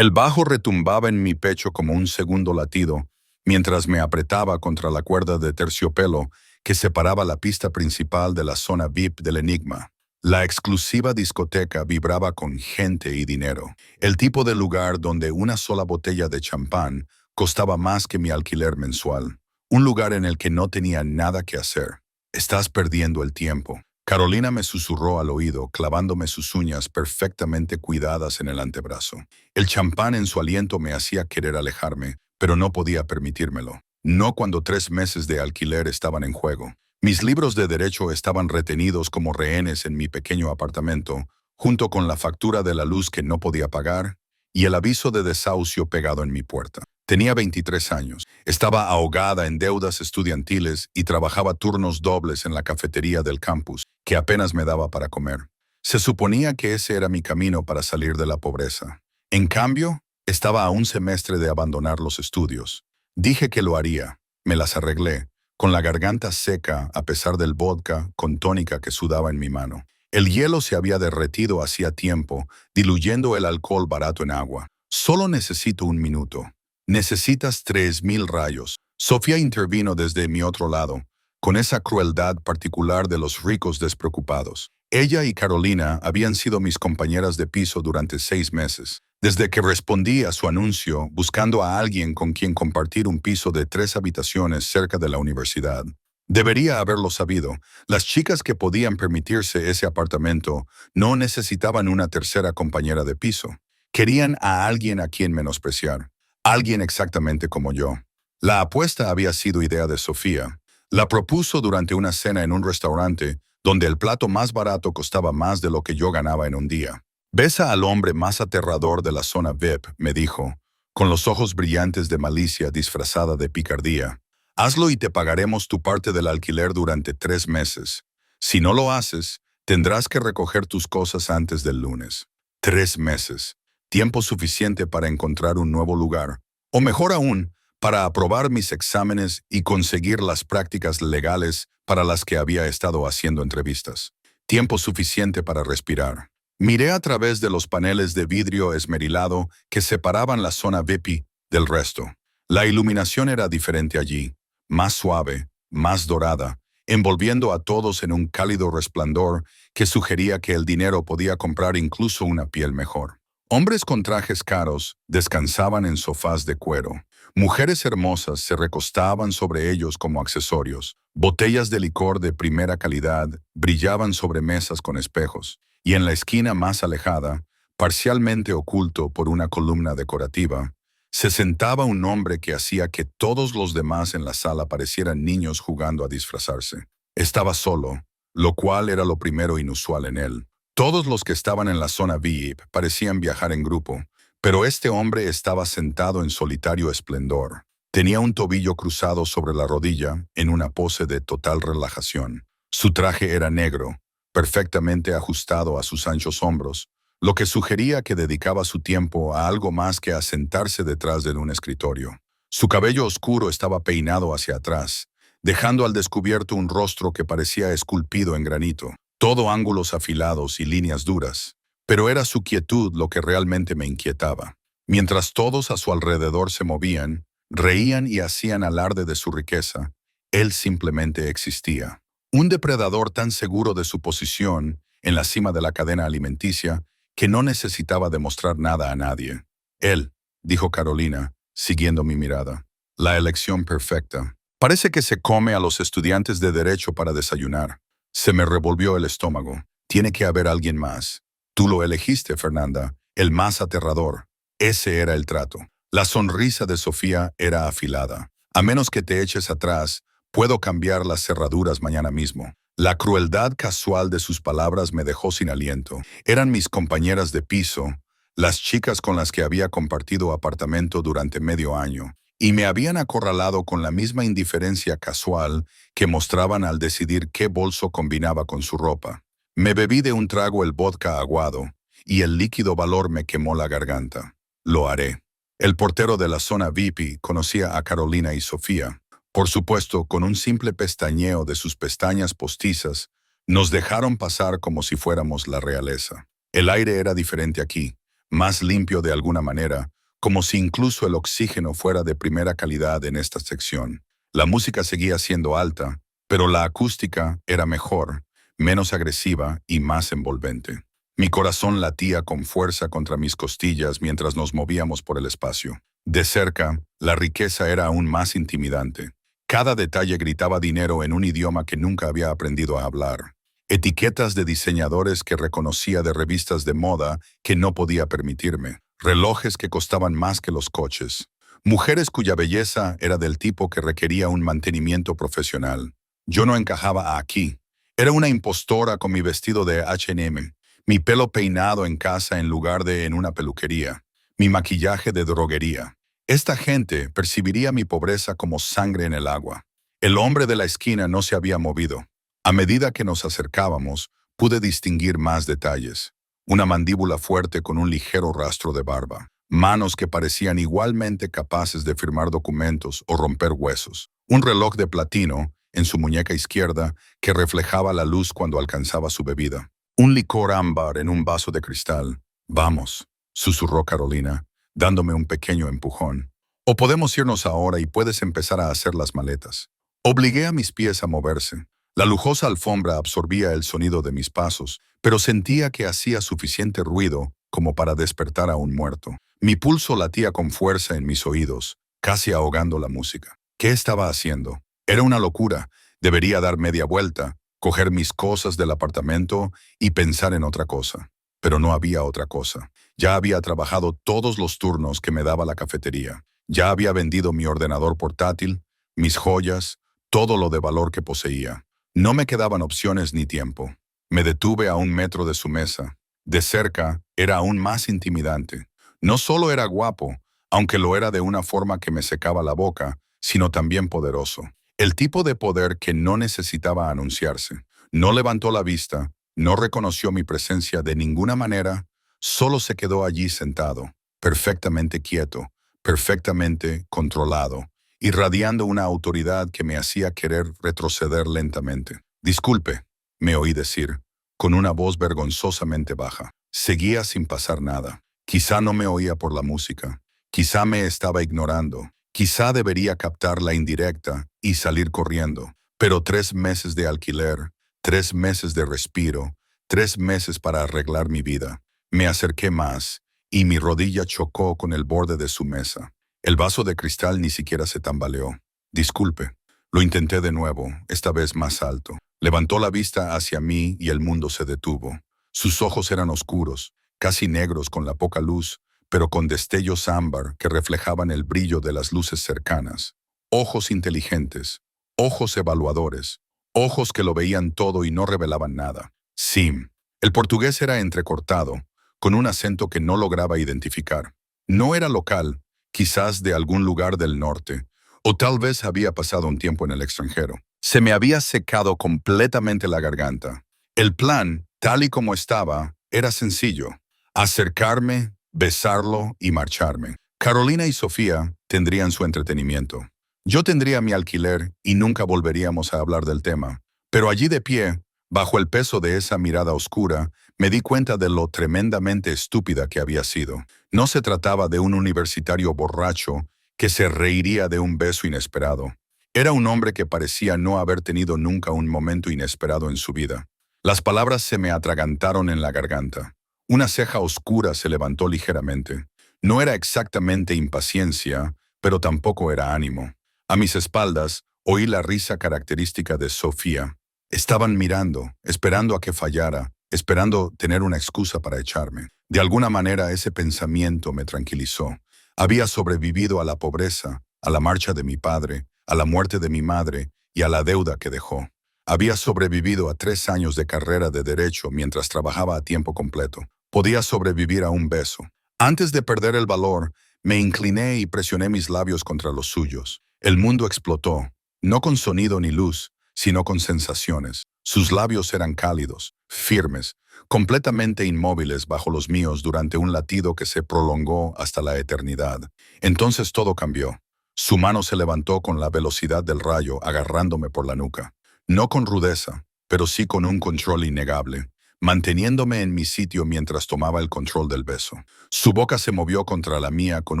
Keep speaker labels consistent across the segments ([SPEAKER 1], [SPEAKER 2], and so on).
[SPEAKER 1] El bajo retumbaba en mi pecho como un segundo latido, mientras me apretaba contra la cuerda de terciopelo que separaba la pista principal de la zona VIP del Enigma. La exclusiva discoteca vibraba con gente y dinero. El tipo de lugar donde una sola botella de champán costaba más que mi alquiler mensual. Un lugar en el que no tenía nada que hacer. Estás perdiendo el tiempo. Carolina me susurró al oído, clavándome sus uñas perfectamente cuidadas en el antebrazo. El champán en su aliento me hacía querer alejarme, pero no podía permitírmelo. No cuando 3 meses de alquiler estaban en juego. Mis libros de derecho estaban retenidos como rehenes en mi pequeño apartamento, junto con la factura de la luz que no podía pagar y el aviso de desahucio pegado en mi puerta. Tenía 23 años, estaba ahogada en deudas estudiantiles y trabajaba turnos dobles en la cafetería del campus, que apenas me daba para comer. Se suponía que ese era mi camino para salir de la pobreza. En cambio, estaba a un semestre de abandonar los estudios. Dije que lo haría, me las arreglé, con la garganta seca a pesar del vodka con tónica que sudaba en mi mano. El hielo se había derretido hacía tiempo, diluyendo el alcohol barato en agua. Solo necesito un minuto. Necesitas 3000 rayos. Sofía intervino desde mi otro lado, con esa crueldad particular de los ricos despreocupados. Ella y Carolina habían sido mis compañeras de piso durante 6 meses, desde que respondí a su anuncio buscando a alguien con quien compartir un piso de 3 habitaciones cerca de la universidad. Debería haberlo sabido. Las chicas que podían permitirse ese apartamento no necesitaban una tercera compañera de piso. Querían a alguien a quien menospreciar. Alguien exactamente como yo. La apuesta había sido idea de Sofía. La propuso durante una cena en un restaurante donde el plato más barato costaba más de lo que yo ganaba en un día. Besa al hombre más aterrador de la zona VIP, me dijo, con los ojos brillantes de malicia disfrazada de picardía. Hazlo y te pagaremos tu parte del alquiler durante 3 meses. Si no lo haces, tendrás que recoger tus cosas antes del lunes. 3 meses. Tiempo suficiente para encontrar un nuevo lugar. O mejor aún, para aprobar mis exámenes y conseguir las prácticas legales para las que había estado haciendo entrevistas. Tiempo suficiente para respirar. Miré a través de los paneles de vidrio esmerilado que separaban la zona VIP del resto. La iluminación era diferente allí, más suave, más dorada, envolviendo a todos en un cálido resplandor que sugería que el dinero podía comprar incluso una piel mejor. Hombres con trajes caros descansaban en sofás de cuero. Mujeres hermosas se recostaban sobre ellos como accesorios. Botellas de licor de primera calidad brillaban sobre mesas con espejos. Y en la esquina más alejada, parcialmente oculto por una columna decorativa, se sentaba un hombre que hacía que todos los demás en la sala parecieran niños jugando a disfrazarse. Estaba solo, lo cual era lo primero inusual en él. Todos los que estaban en la zona VIP parecían viajar en grupo, pero este hombre estaba sentado en solitario esplendor. Tenía un tobillo cruzado sobre la rodilla en una pose de total relajación. Su traje era negro, perfectamente ajustado a sus anchos hombros, lo que sugería que dedicaba su tiempo a algo más que a sentarse detrás de un escritorio. Su cabello oscuro estaba peinado hacia atrás, dejando al descubierto un rostro que parecía esculpido en granito, todo ángulos afilados y líneas duras. Pero era su quietud lo que realmente me inquietaba. Mientras todos a su alrededor se movían, reían y hacían alarde de su riqueza, él simplemente existía. Un depredador tan seguro de su posición en la cima de la cadena alimenticia que no necesitaba demostrar nada a nadie. Él, dijo Carolina, siguiendo mi mirada. La elección perfecta. Parece que se come a los estudiantes de derecho para desayunar. Se me revolvió el estómago. Tiene que haber alguien más. Tú lo elegiste, Fernanda, el más aterrador. Ese era el trato. La sonrisa de Sofía era afilada. A menos que te eches atrás, puedo cambiar las cerraduras mañana mismo. La crueldad casual de sus palabras me dejó sin aliento. Eran mis compañeras de piso, las chicas con las que había compartido apartamento durante medio año, y me habían acorralado con la misma indiferencia casual que mostraban al decidir qué bolso combinaba con su ropa. Me bebí de un trago el vodka aguado, y el líquido valor me quemó la garganta. Lo haré. El portero de la zona VIP conocía a Carolina y Sofía. Por supuesto, con un simple pestañeo de sus pestañas postizas, nos dejaron pasar como si fuéramos la realeza. El aire era diferente aquí, más limpio de alguna manera, como si incluso el oxígeno fuera de primera calidad en esta sección. La música seguía siendo alta, pero la acústica era mejor, menos agresiva y más envolvente. Mi corazón latía con fuerza contra mis costillas mientras nos movíamos por el espacio. De cerca, la riqueza era aún más intimidante. Cada detalle gritaba dinero en un idioma que nunca había aprendido a hablar. Etiquetas de diseñadores que reconocía de revistas de moda que no podía permitirme. Relojes que costaban más que los coches. Mujeres cuya belleza era del tipo que requería un mantenimiento profesional. Yo no encajaba aquí. Era una impostora con mi vestido de H&M, mi pelo peinado en casa en lugar de en una peluquería, mi maquillaje de droguería. Esta gente percibiría mi pobreza como sangre en el agua. El hombre de la esquina no se había movido. A medida que nos acercábamos, pude distinguir más detalles. Una mandíbula fuerte con un ligero rastro de barba. Manos que parecían igualmente capaces de firmar documentos o romper huesos. Un reloj de platino en su muñeca izquierda que reflejaba la luz cuando alcanzaba su bebida. Un licor ámbar en un vaso de cristal. Vamos, susurró Carolina, dándome un pequeño empujón. O podemos irnos ahora y puedes empezar a hacer las maletas. Obligué a mis pies a moverse. La lujosa alfombra absorbía el sonido de mis pasos, pero sentía que hacía suficiente ruido como para despertar a un muerto. Mi pulso latía con fuerza en mis oídos, casi ahogando la música. ¿Qué estaba haciendo? Era una locura. Debería dar media vuelta, coger mis cosas del apartamento y pensar en otra cosa. Pero no había otra cosa. Ya había trabajado todos los turnos que me daba la cafetería. Ya había vendido mi ordenador portátil, mis joyas, todo lo de valor que poseía. No me quedaban opciones ni tiempo. Me detuve a 1 metro de su mesa. De cerca, era aún más intimidante. No solo era guapo, aunque lo era de una forma que me secaba la boca, sino también poderoso. El tipo de poder que no necesitaba anunciarse. No levantó la vista, no reconoció mi presencia de ninguna manera, solo se quedó allí sentado, perfectamente quieto, perfectamente controlado, irradiando una autoridad que me hacía querer retroceder lentamente. Disculpe, me oí decir, con una voz vergonzosamente baja. Seguía sin pasar nada. Quizá no me oía por la música. Quizá me estaba ignorando. Quizá debería captar la indirecta y salir corriendo. Pero 3 meses de alquiler, 3 meses de respiro, 3 meses para arreglar mi vida. Me acerqué más y mi rodilla chocó con el borde de su mesa. El vaso de cristal ni siquiera se tambaleó. Disculpe. Lo intenté de nuevo, esta vez más alto. Levantó la vista hacia mí y el mundo se detuvo. Sus ojos eran oscuros, casi negros con la poca luz, pero con destellos ámbar que reflejaban el brillo de las luces cercanas. Ojos inteligentes, ojos evaluadores, ojos que lo veían todo y no revelaban nada. Sí, el portugués era entrecortado, con un acento que no lograba identificar. No era local, quizás de algún lugar del norte, o tal vez había pasado un tiempo en el extranjero. Se me había secado completamente la garganta. El plan, tal y como estaba, era sencillo. Acercarme, besarlo y marcharme. Carolina y Sofía tendrían su entretenimiento. Yo tendría mi alquiler y nunca volveríamos a hablar del tema. Pero allí de pie, bajo el peso de esa mirada oscura, me di cuenta de lo tremendamente estúpida que había sido. No se trataba de un universitario borracho que se reiría de un beso inesperado. Era un hombre que parecía no haber tenido nunca un momento inesperado en su vida. Las palabras se me atragantaron en la garganta. Una ceja oscura se levantó ligeramente. No era exactamente impaciencia, pero tampoco era ánimo. A mis espaldas, oí la risa característica de Sofía. Estaban mirando, esperando a que fallara, esperando tener una excusa para echarme. De alguna manera ese pensamiento me tranquilizó. Había sobrevivido a la pobreza, a la marcha de mi padre, a la muerte de mi madre y a la deuda que dejó. Había sobrevivido a 3 años de carrera de derecho mientras trabajaba a tiempo completo. Podía sobrevivir a un beso. Antes de perder el valor, me incliné y presioné mis labios contra los suyos. El mundo explotó, no con sonido ni luz, sino con sensaciones. Sus labios eran cálidos, firmes, completamente inmóviles bajo los míos durante un latido que se prolongó hasta la eternidad. Entonces todo cambió. Su mano se levantó con la velocidad del rayo, agarrándome por la nuca. No con rudeza, pero sí con un control innegable. manteniéndome en mi sitio mientras tomaba el control del beso. Su boca se movió contra la mía con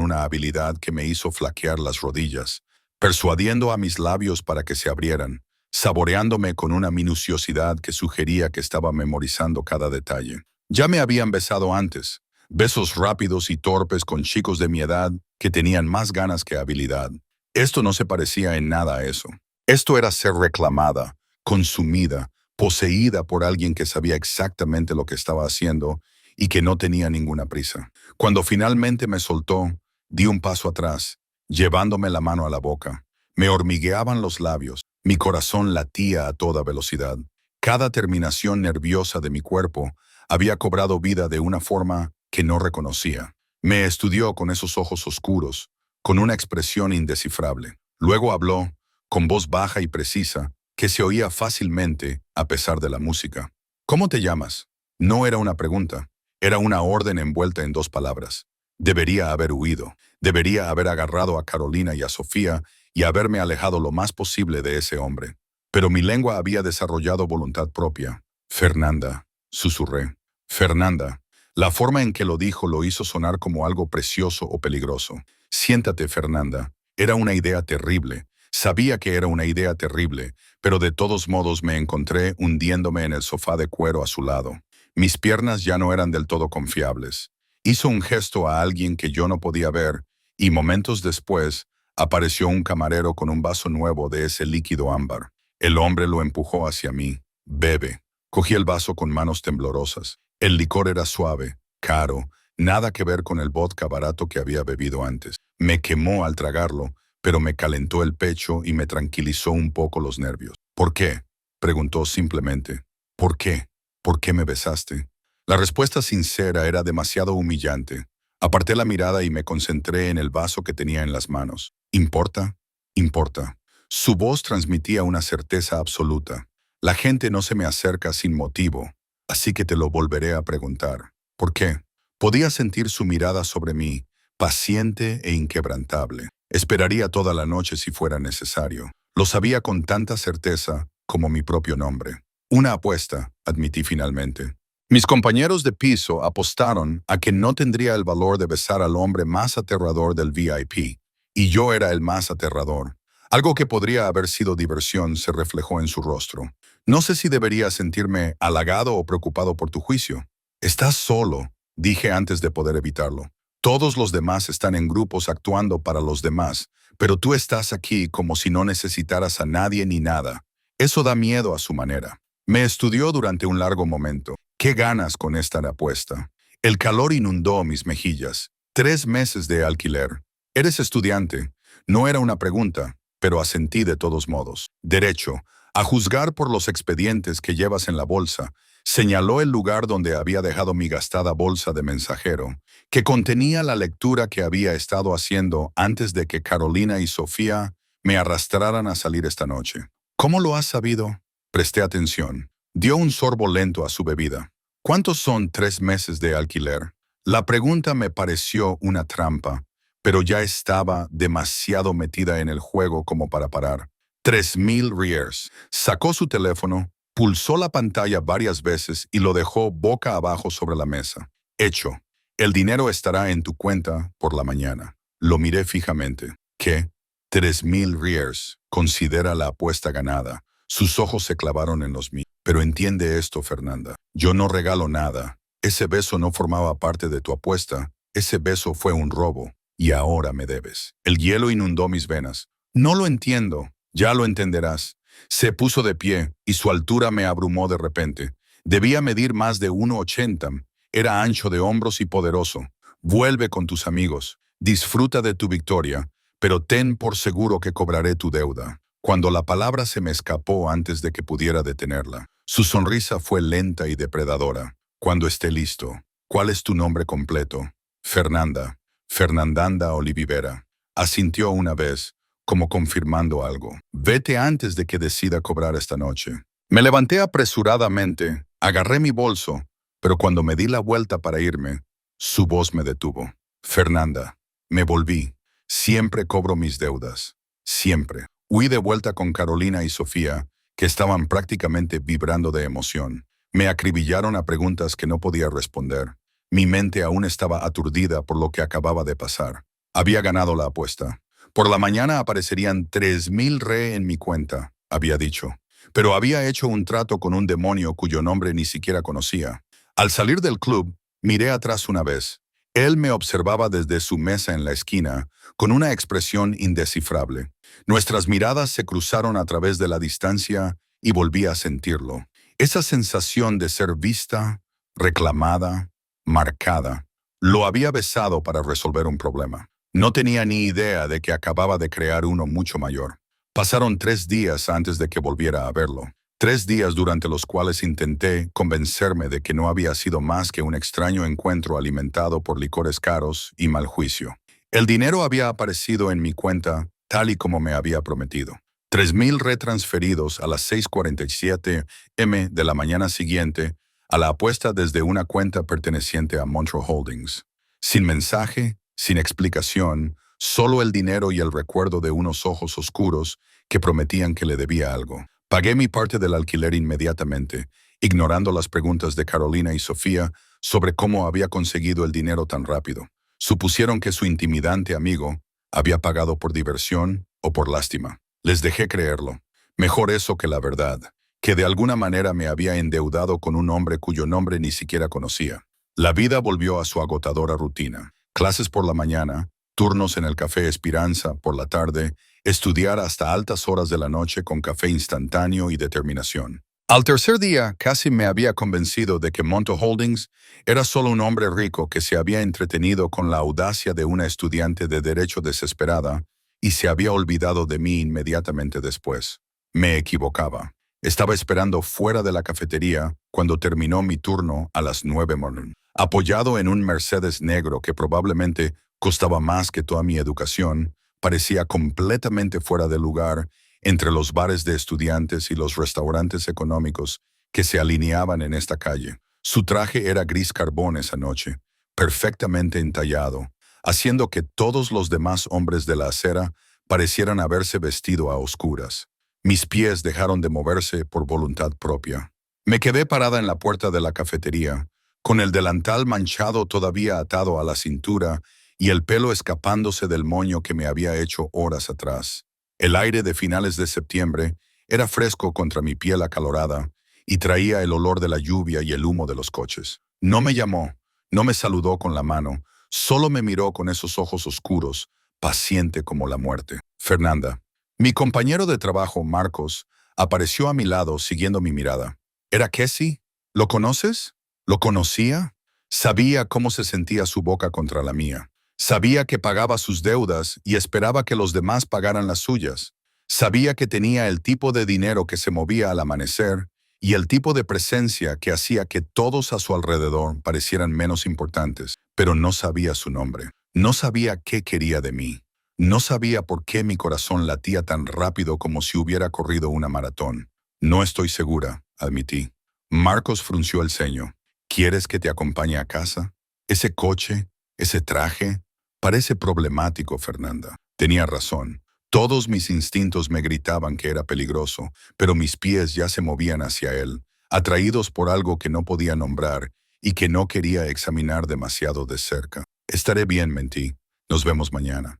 [SPEAKER 1] una habilidad que me hizo flaquear las rodillas, persuadiendo a mis labios para que se abrieran, saboreándome con una minuciosidad que sugería que estaba memorizando cada detalle. Ya me habían besado antes, besos rápidos y torpes con chicos de mi edad que tenían más ganas que habilidad. Esto no se parecía en nada a eso. Esto era ser reclamada, consumida, poseída por alguien que sabía exactamente lo que estaba haciendo y que no tenía ninguna prisa. Cuando finalmente me soltó, di un paso atrás, llevándome la mano a la boca. Me hormigueaban los labios, mi corazón latía a toda velocidad. Cada terminación nerviosa de mi cuerpo había cobrado vida de una forma que no reconocía. Me estudió con esos ojos oscuros, con una expresión indescifrable. Luego habló, con voz baja y precisa, que se oía fácilmente a pesar de la música. ¿Cómo te llamas? No era una pregunta, era una orden envuelta en dos palabras. Debería haber huido, debería haber agarrado a Carolina y a Sofía y haberme alejado lo más posible de ese hombre. Pero mi lengua había desarrollado voluntad propia. Fernanda, susurré. Fernanda. La forma en que lo dijo lo hizo sonar como algo precioso o peligroso. Siéntate, Fernanda. Era una idea terrible. Sabía que era una idea terrible, pero de todos modos me encontré hundiéndome en el sofá de cuero a su lado. Mis piernas ya no eran del todo confiables. Hizo un gesto a alguien que yo no podía ver, y momentos después apareció un camarero con un vaso nuevo de ese líquido ámbar. El hombre lo empujó hacia mí. Bebe. Cogí el vaso con manos temblorosas. El licor era suave, caro, nada que ver con el vodka barato que había bebido antes. Me quemó al tragarlo, pero me calentó el pecho y me tranquilizó un poco los nervios. ¿Por qué? Preguntó simplemente. ¿Por qué? ¿Por qué me besaste? La respuesta sincera era demasiado humillante. Aparté la mirada y me concentré en el vaso que tenía en las manos. ¿Importa? Importa. Su voz transmitía una certeza absoluta. La gente no se me acerca sin motivo, así que te lo volveré a preguntar. ¿Por qué? Podía sentir su mirada sobre mí, paciente e inquebrantable. Esperaría toda la noche si fuera necesario. Lo sabía con tanta certeza como mi propio nombre. Una apuesta, admití finalmente. Mis compañeros de piso apostaron a que no tendría el valor de besar al hombre más aterrador del VIP, y yo era el más aterrador. Algo que podría haber sido diversión se reflejó en su rostro. No sé si debería sentirme halagado o preocupado por tu juicio. Estás solo, dije antes de poder evitarlo. Todos los demás están en grupos actuando para los demás, pero tú estás aquí como si no necesitaras a nadie ni nada. Eso da miedo a su manera. Me estudió durante un largo momento. ¿Qué ganas con esta apuesta? El calor inundó mis mejillas. 3 meses de alquiler. Eres estudiante. No era una pregunta, pero asentí de todos modos. Derecho. A juzgar por los expedientes que llevas en la bolsa, señaló el lugar donde había dejado mi gastada bolsa de mensajero, que contenía la lectura que había estado haciendo antes de que Carolina y Sofía me arrastraran a salir esta noche. ¿Cómo lo has sabido? Presté atención. Dio un sorbo lento a su bebida. ¿Cuántos son 3 meses de alquiler? La pregunta me pareció una trampa, pero ya estaba demasiado metida en el juego como para parar. 3,000 riers. Sacó su teléfono, pulsó la pantalla varias veces y lo dejó boca abajo sobre la mesa. Hecho. El dinero estará en tu cuenta por la mañana. Lo miré fijamente. ¿Qué? 3,000 riers. Considera la apuesta ganada. Sus ojos se clavaron en los míos. Pero entiende esto, Fernanda. Yo no regalo nada. Ese beso no formaba parte de tu apuesta. Ese beso fue un robo. Y ahora me debes. El hielo inundó mis venas. No lo entiendo. Ya lo entenderás. Se puso de pie y su altura me abrumó de repente. Debía medir más de 1,80. Era ancho de hombros y poderoso. Vuelve con tus amigos. Disfruta de tu victoria, pero ten por seguro que cobraré tu deuda. Cuando la palabra se me escapó antes de que pudiera detenerla. Su sonrisa fue lenta y depredadora. Cuando esté listo. ¿Cuál es tu nombre completo? Fernanda. Fernandanda Olivivera. Asintió una vez, como confirmando algo. Vete antes de que decida cobrar esta noche. Me levanté apresuradamente, agarré mi bolso, pero cuando me di la vuelta para irme, su voz me detuvo. Fernanda. Me volví. Siempre cobro mis deudas. Siempre. Huí de vuelta con Carolina y Sofía, que estaban prácticamente vibrando de emoción. Me acribillaron a preguntas que no podía responder. Mi mente aún estaba aturdida por lo que acababa de pasar. Había ganado la apuesta. Por la mañana aparecerían 3,000 re en mi cuenta, había dicho. Pero había hecho un trato con un demonio cuyo nombre ni siquiera conocía. Al salir del club, miré atrás una vez. Él me observaba desde su mesa en la esquina, con una expresión indescifrable. Nuestras miradas se cruzaron a través de la distancia y volví a sentirlo. Esa sensación de ser vista, reclamada, marcada. Lo había besado para resolver un problema. No tenía ni idea de que acababa de crear uno mucho mayor. Pasaron 3 días antes de que volviera a verlo. 3 días durante los cuales intenté convencerme de que no había sido más que un extraño encuentro alimentado por licores caros y mal juicio. El dinero había aparecido en mi cuenta tal y como me había prometido. 3,000 retransferidos a las 6:47 m de la mañana siguiente a la apuesta desde una cuenta perteneciente a Montreux Holdings. Sin mensaje, sin explicación, solo el dinero y el recuerdo de unos ojos oscuros que prometían que le debía algo. Pagué mi parte del alquiler inmediatamente, ignorando las preguntas de Carolina y Sofía sobre cómo había conseguido el dinero tan rápido. Supusieron que su intimidante amigo había pagado por diversión o por lástima. Les dejé creerlo. Mejor eso que la verdad, que de alguna manera me había endeudado con un hombre cuyo nombre ni siquiera conocía. La vida volvió a su agotadora rutina. Clases por la mañana, turnos en el Café Esperanza por la tarde, estudiar hasta altas horas de la noche con café instantáneo y determinación. Al tercer día, casi me había convencido de que Montreux Holdings era solo un hombre rico que se había entretenido con la audacia de una estudiante de derecho desesperada y se había olvidado de mí inmediatamente después. Me equivocaba. Estaba esperando fuera de la cafetería cuando terminó mi turno a las 9 m. Apoyado en un Mercedes negro que probablemente costaba más que toda mi educación, parecía completamente fuera de lugar entre los bares de estudiantes y los restaurantes económicos que se alineaban en esta calle. Su traje era gris carbón esa noche, perfectamente entallado, haciendo que todos los demás hombres de la acera parecieran haberse vestido a oscuras. Mis pies dejaron de moverse por voluntad propia. Me quedé parada en la puerta de la cafetería, con el delantal manchado todavía atado a la cintura y el pelo escapándose del moño que me había hecho horas atrás. El aire de finales de septiembre era fresco contra mi piel acalorada y traía el olor de la lluvia y el humo de los coches. No me llamó, no me saludó con la mano, solo me miró con esos ojos oscuros, paciente como la muerte. Fernanda. Mi compañero de trabajo, Marcos, apareció a mi lado siguiendo mi mirada. ¿Era Casey? ¿Lo conoces? ¿Lo conocía? Sabía cómo se sentía su boca contra la mía. Sabía que pagaba sus deudas y esperaba que los demás pagaran las suyas. Sabía que tenía el tipo de dinero que se movía al amanecer y el tipo de presencia que hacía que todos a su alrededor parecieran menos importantes, pero no sabía su nombre. No sabía qué quería de mí. No sabía por qué mi corazón latía tan rápido como si hubiera corrido una maratón. No estoy segura, admití. Marcos frunció el ceño. ¿Quieres que te acompañe a casa? Ese coche, ese traje, parece problemático, Fernanda. Tenía razón. Todos mis instintos me gritaban que era peligroso, pero mis pies ya se movían hacia él, atraídos por algo que no podía nombrar y que no quería examinar demasiado de cerca. Estaré bien, mentí. Nos vemos mañana.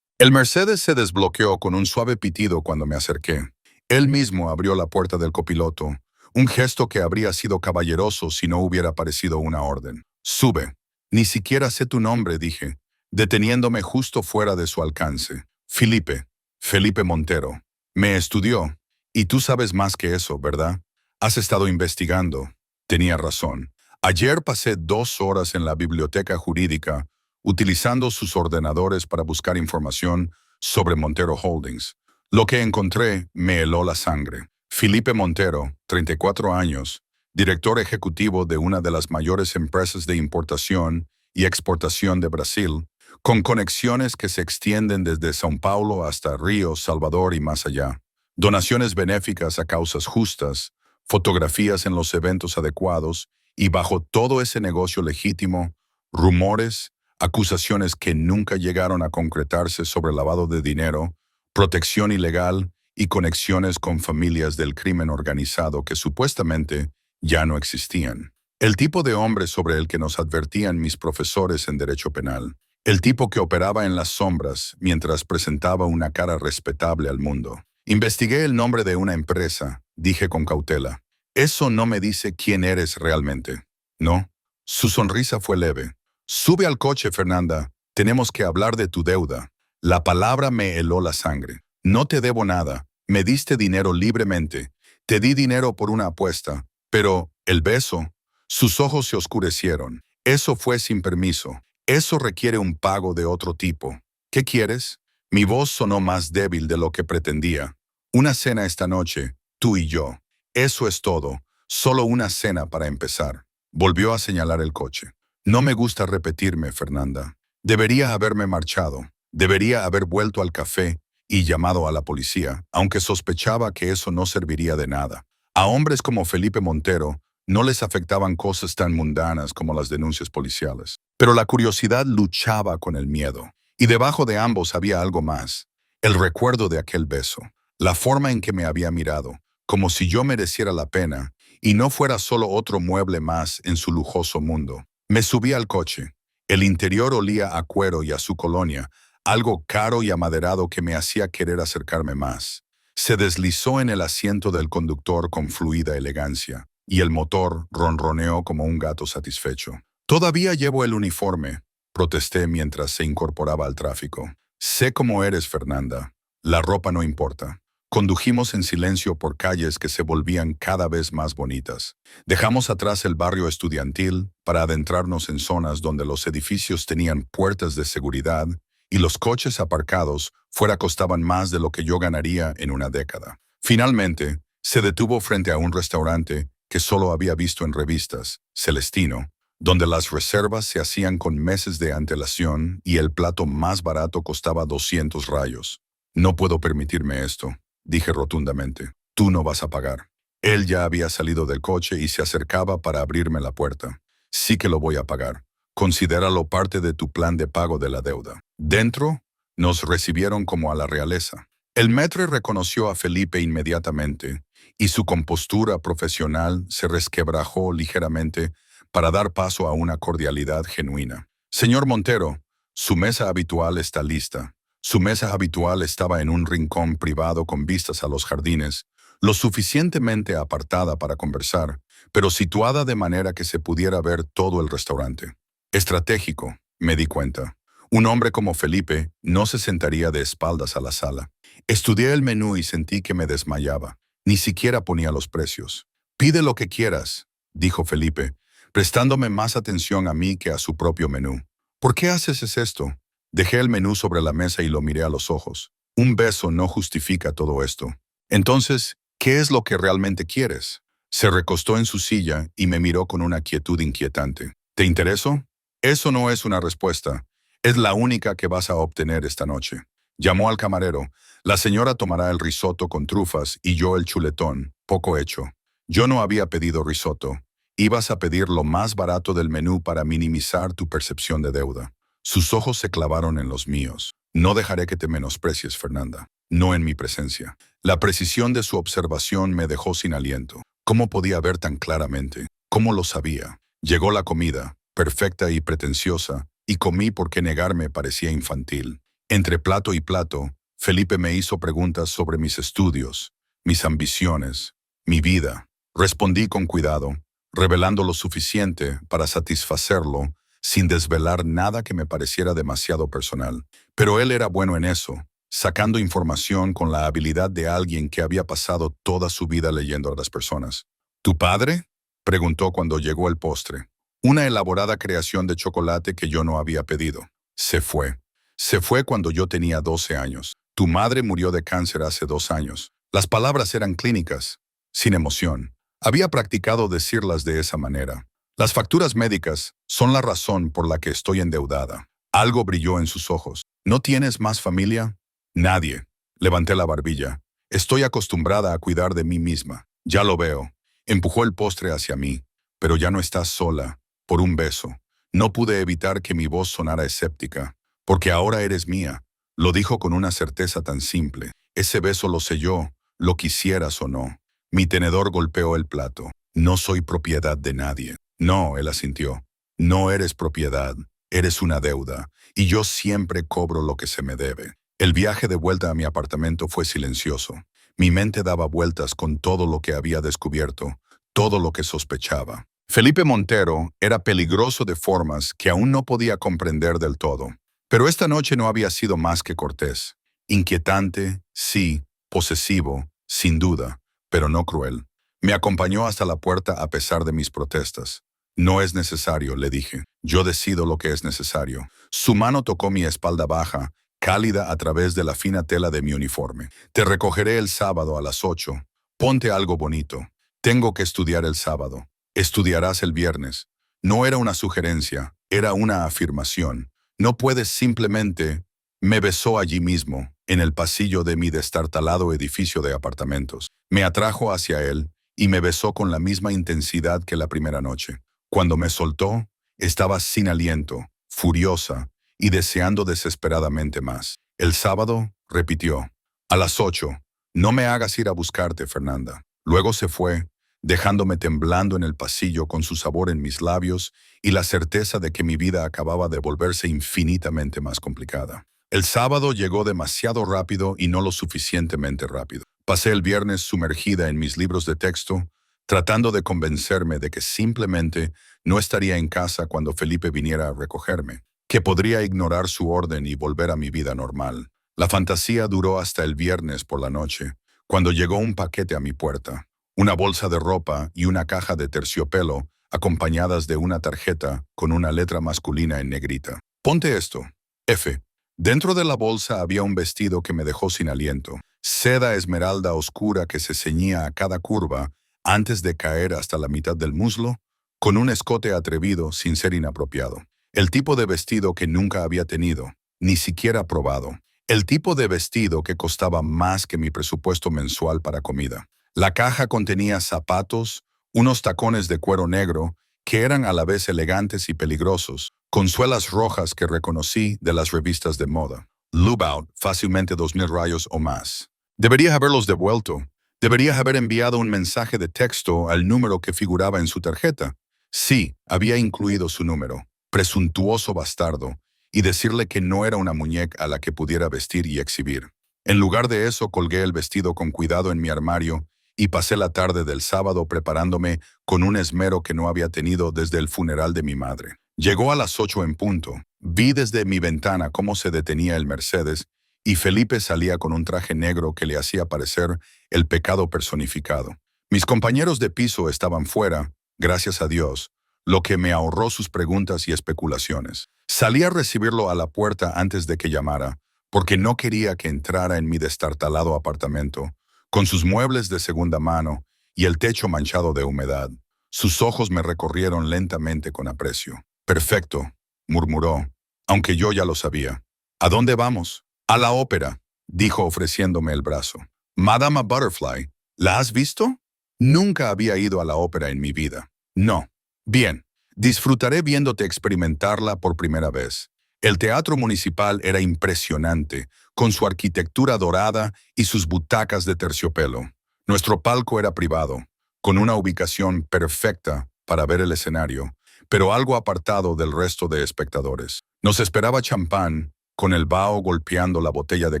[SPEAKER 1] El Mercedes se desbloqueó con un suave pitido cuando me acerqué. Él mismo abrió la puerta del copiloto, un gesto que habría sido caballeroso si no hubiera parecido una orden. Sube. Ni siquiera sé tu nombre, dije, deteniéndome justo fuera de su alcance. Felipe Montero. Me estudió. Y tú sabes más que eso, ¿verdad? Has estado investigando. Tenía razón. Ayer pasé 2 horas en la biblioteca jurídica utilizando sus ordenadores para buscar información sobre Montero Holdings. Lo que encontré me heló la sangre. Felipe Montero, 34 años, director ejecutivo de una de las mayores empresas de importación y exportación de Brasil, con conexiones que se extienden desde São Paulo hasta Río, Salvador y más allá. Donaciones benéficas a causas justas, fotografías en los eventos adecuados y bajo todo ese negocio legítimo, rumores, acusaciones que nunca llegaron a concretarse sobre lavado de dinero, protección ilegal y conexiones con familias del crimen organizado que supuestamente ya no existían. El tipo de hombre sobre el que nos advertían mis profesores en derecho penal. El tipo que operaba en las sombras mientras presentaba una cara respetable al mundo. Investigué el nombre de una empresa, dije con cautela. Eso no me dice quién eres realmente. No. Su sonrisa fue leve. Sube al coche, Fernanda. Tenemos que hablar de tu deuda. La palabra me heló la sangre. No te debo nada. Me diste dinero libremente. Te di dinero por una apuesta. Pero, el beso. Sus ojos se oscurecieron. Eso fue sin permiso. Eso requiere un pago de otro tipo. ¿Qué quieres? Mi voz sonó más débil de lo que pretendía. Una cena esta noche, tú y yo. Eso es todo. Solo una cena para empezar. Volvió a señalar el coche. No me gusta repetirme, Fernanda. Debería haberme marchado. Debería haber vuelto al café y llamado a la policía, aunque sospechaba que eso no serviría de nada. A hombres como Felipe Montero no les afectaban cosas tan mundanas como las denuncias policiales. Pero la curiosidad luchaba con el miedo. Y debajo de ambos había algo más. El recuerdo de aquel beso. La forma en que me había mirado, como si yo mereciera la pena y no fuera solo otro mueble más en su lujoso mundo. Me subí al coche. El interior olía a cuero y a su colonia, algo caro y amaderado que me hacía querer acercarme más. Se deslizó en el asiento del conductor con fluida elegancia, y el motor ronroneó como un gato satisfecho. Todavía llevo el uniforme, protesté mientras se incorporaba al tráfico. Sé cómo eres, Fernanda. La ropa no importa. Condujimos en silencio por calles que se volvían cada vez más bonitas. Dejamos atrás el barrio estudiantil para adentrarnos en zonas donde los edificios tenían puertas de seguridad y los coches aparcados fuera costaban más de lo que yo ganaría en una década. Finalmente, se detuvo frente a un restaurante que solo había visto en revistas, Celestino, donde las reservas se hacían con meses de antelación y el plato más barato costaba 200 rayos. No puedo permitirme esto, dije rotundamente. Tú no vas a pagar. Él ya había salido del coche y se acercaba para abrirme la puerta. Sí que lo voy a pagar. Considéralo parte de tu plan de pago de la deuda. Dentro, nos recibieron como a la realeza. El maître reconoció a Felipe inmediatamente y su compostura profesional se resquebrajó ligeramente para dar paso a una cordialidad genuina. Señor Montero, su mesa habitual está lista. Su mesa habitual estaba en un rincón privado con vistas a los jardines, lo suficientemente apartada para conversar, pero situada de manera que se pudiera ver todo el restaurante. Estratégico, me di cuenta. Un hombre como Felipe no se sentaría de espaldas a la sala. Estudié el menú y sentí que me desmayaba. Ni siquiera ponía los precios. Pide lo que quieras, dijo Felipe, prestándome más atención a mí que a su propio menú. ¿Por qué haces esto? Dejé el menú sobre la mesa y lo miré a los ojos. Un beso no justifica todo esto. Entonces, ¿qué es lo que realmente quieres? Se recostó en su silla y me miró con una quietud inquietante. ¿Te intereso? Eso no es una respuesta. Es la única que vas a obtener esta noche. Llamó al camarero. La señora tomará el risotto con trufas y yo el chuletón, poco hecho. Yo no había pedido risotto. Ibas a pedir lo más barato del menú para minimizar tu percepción de deuda. Sus ojos se clavaron en los míos. No dejaré que te menosprecies, Fernanda. No en mi presencia. La precisión de su observación me dejó sin aliento. ¿Cómo podía ver tan claramente? ¿Cómo lo sabía? Llegó la comida, perfecta y pretenciosa, y comí porque negarme parecía infantil. Entre plato y plato, Felipe me hizo preguntas sobre mis estudios, mis ambiciones, mi vida. Respondí con cuidado, revelando lo suficiente para satisfacerlo, sin desvelar nada que me pareciera demasiado personal. Pero él era bueno en eso, sacando información con la habilidad de alguien que había pasado toda su vida leyendo a las personas. ¿Tu padre?, preguntó cuando llegó el postre. Una elaborada creación de chocolate que yo no había pedido. Se fue. Se fue cuando yo tenía 12 años. Tu madre murió de cáncer hace 2 años. Las palabras eran clínicas, sin emoción. Había practicado decirlas de esa manera. Las facturas médicas son la razón por la que estoy endeudada. Algo brilló en sus ojos. ¿No tienes más familia? Nadie. Levanté la barbilla. Estoy acostumbrada a cuidar de mí misma. Ya lo veo. Empujó el postre hacia mí. Pero ya no estás sola. Por un beso. No pude evitar que mi voz sonara escéptica. Porque ahora eres mía. Lo dijo con una certeza tan simple. Ese beso lo sé yo, lo quisieras o no. Mi tenedor golpeó el plato. No soy propiedad de nadie. No, él asintió. No eres propiedad, eres una deuda, y yo siempre cobro lo que se me debe. El viaje de vuelta a mi apartamento fue silencioso. Mi mente daba vueltas con todo lo que había descubierto, todo lo que sospechaba. Felipe Montero era peligroso de formas que aún no podía comprender del todo. Pero esta noche no había sido más que cortés. Inquietante, sí, posesivo, sin duda, pero no cruel. Me acompañó hasta la puerta a pesar de mis protestas. No es necesario, le dije. Yo decido lo que es necesario. Su mano tocó mi espalda baja, cálida a través de la fina tela de mi uniforme. Te recogeré el sábado a las 8. Ponte algo bonito. Tengo que estudiar el sábado. Estudiarás el viernes. No era una sugerencia, era una afirmación. No puedes simplemente... Me besó allí mismo, en el pasillo de mi destartalado edificio de apartamentos. Me atrajo hacia él y me besó con la misma intensidad que la primera noche. Cuando me soltó, estaba sin aliento, furiosa y deseando desesperadamente más. El sábado, repitió, a las 8, no me hagas ir a buscarte, Fernanda. Luego se fue, dejándome temblando en el pasillo con su sabor en mis labios y la certeza de que mi vida acababa de volverse infinitamente más complicada. El sábado llegó demasiado rápido y no lo suficientemente rápido. Pasé el viernes sumergida en mis libros de texto, tratando de convencerme de que simplemente no estaría en casa cuando Felipe viniera a recogerme, que podría ignorar su orden y volver a mi vida normal. La fantasía duró hasta el viernes por la noche, cuando llegó un paquete a mi puerta, una bolsa de ropa y una caja de terciopelo, acompañadas de una tarjeta con una letra masculina en negrita. Ponte esto, F. Dentro de la bolsa había un vestido que me dejó sin aliento, seda esmeralda oscura que se ceñía a cada curva antes de caer hasta la mitad del muslo, con un escote atrevido sin ser inapropiado. El tipo de vestido que nunca había tenido, ni siquiera probado. El tipo de vestido que costaba más que mi presupuesto mensual para comida. La caja contenía zapatos, unos tacones de cuero negro, que eran a la vez elegantes y peligrosos, con suelas rojas que reconocí de las revistas de moda. Lubout, fácilmente 2000 rayos o más. Debería haberlos devuelto. Debería haber enviado un mensaje de texto al número que figuraba en su tarjeta. Sí, había incluido su número, presuntuoso bastardo, y decirle que no era una muñeca a la que pudiera vestir y exhibir. En lugar de eso, colgué el vestido con cuidado en mi armario y pasé la tarde del sábado preparándome con un esmero que no había tenido desde el funeral de mi madre. Llegó a las 8 en punto. Vi desde mi ventana cómo se detenía el Mercedes y Felipe salía con un traje negro que le hacía parecer el pecado personificado. Mis compañeros de piso estaban fuera, gracias a Dios, lo que me ahorró sus preguntas y especulaciones. Salí a recibirlo a la puerta antes de que llamara, porque no quería que entrara en mi destartalado apartamento, con sus muebles de segunda mano y el techo manchado de humedad. Sus ojos me recorrieron lentamente con aprecio. Perfecto, murmuró, aunque yo ya lo sabía. ¿A dónde vamos? A la ópera, dijo ofreciéndome el brazo. Madama Butterfly, ¿la has visto? Nunca había ido a la ópera en mi vida. No. Bien, disfrutaré viéndote experimentarla por primera vez. El teatro municipal era impresionante, con su arquitectura dorada y sus butacas de terciopelo. Nuestro palco era privado, con una ubicación perfecta para ver el escenario, pero algo apartado del resto de espectadores. Nos esperaba champán, con el vaho golpeando la botella de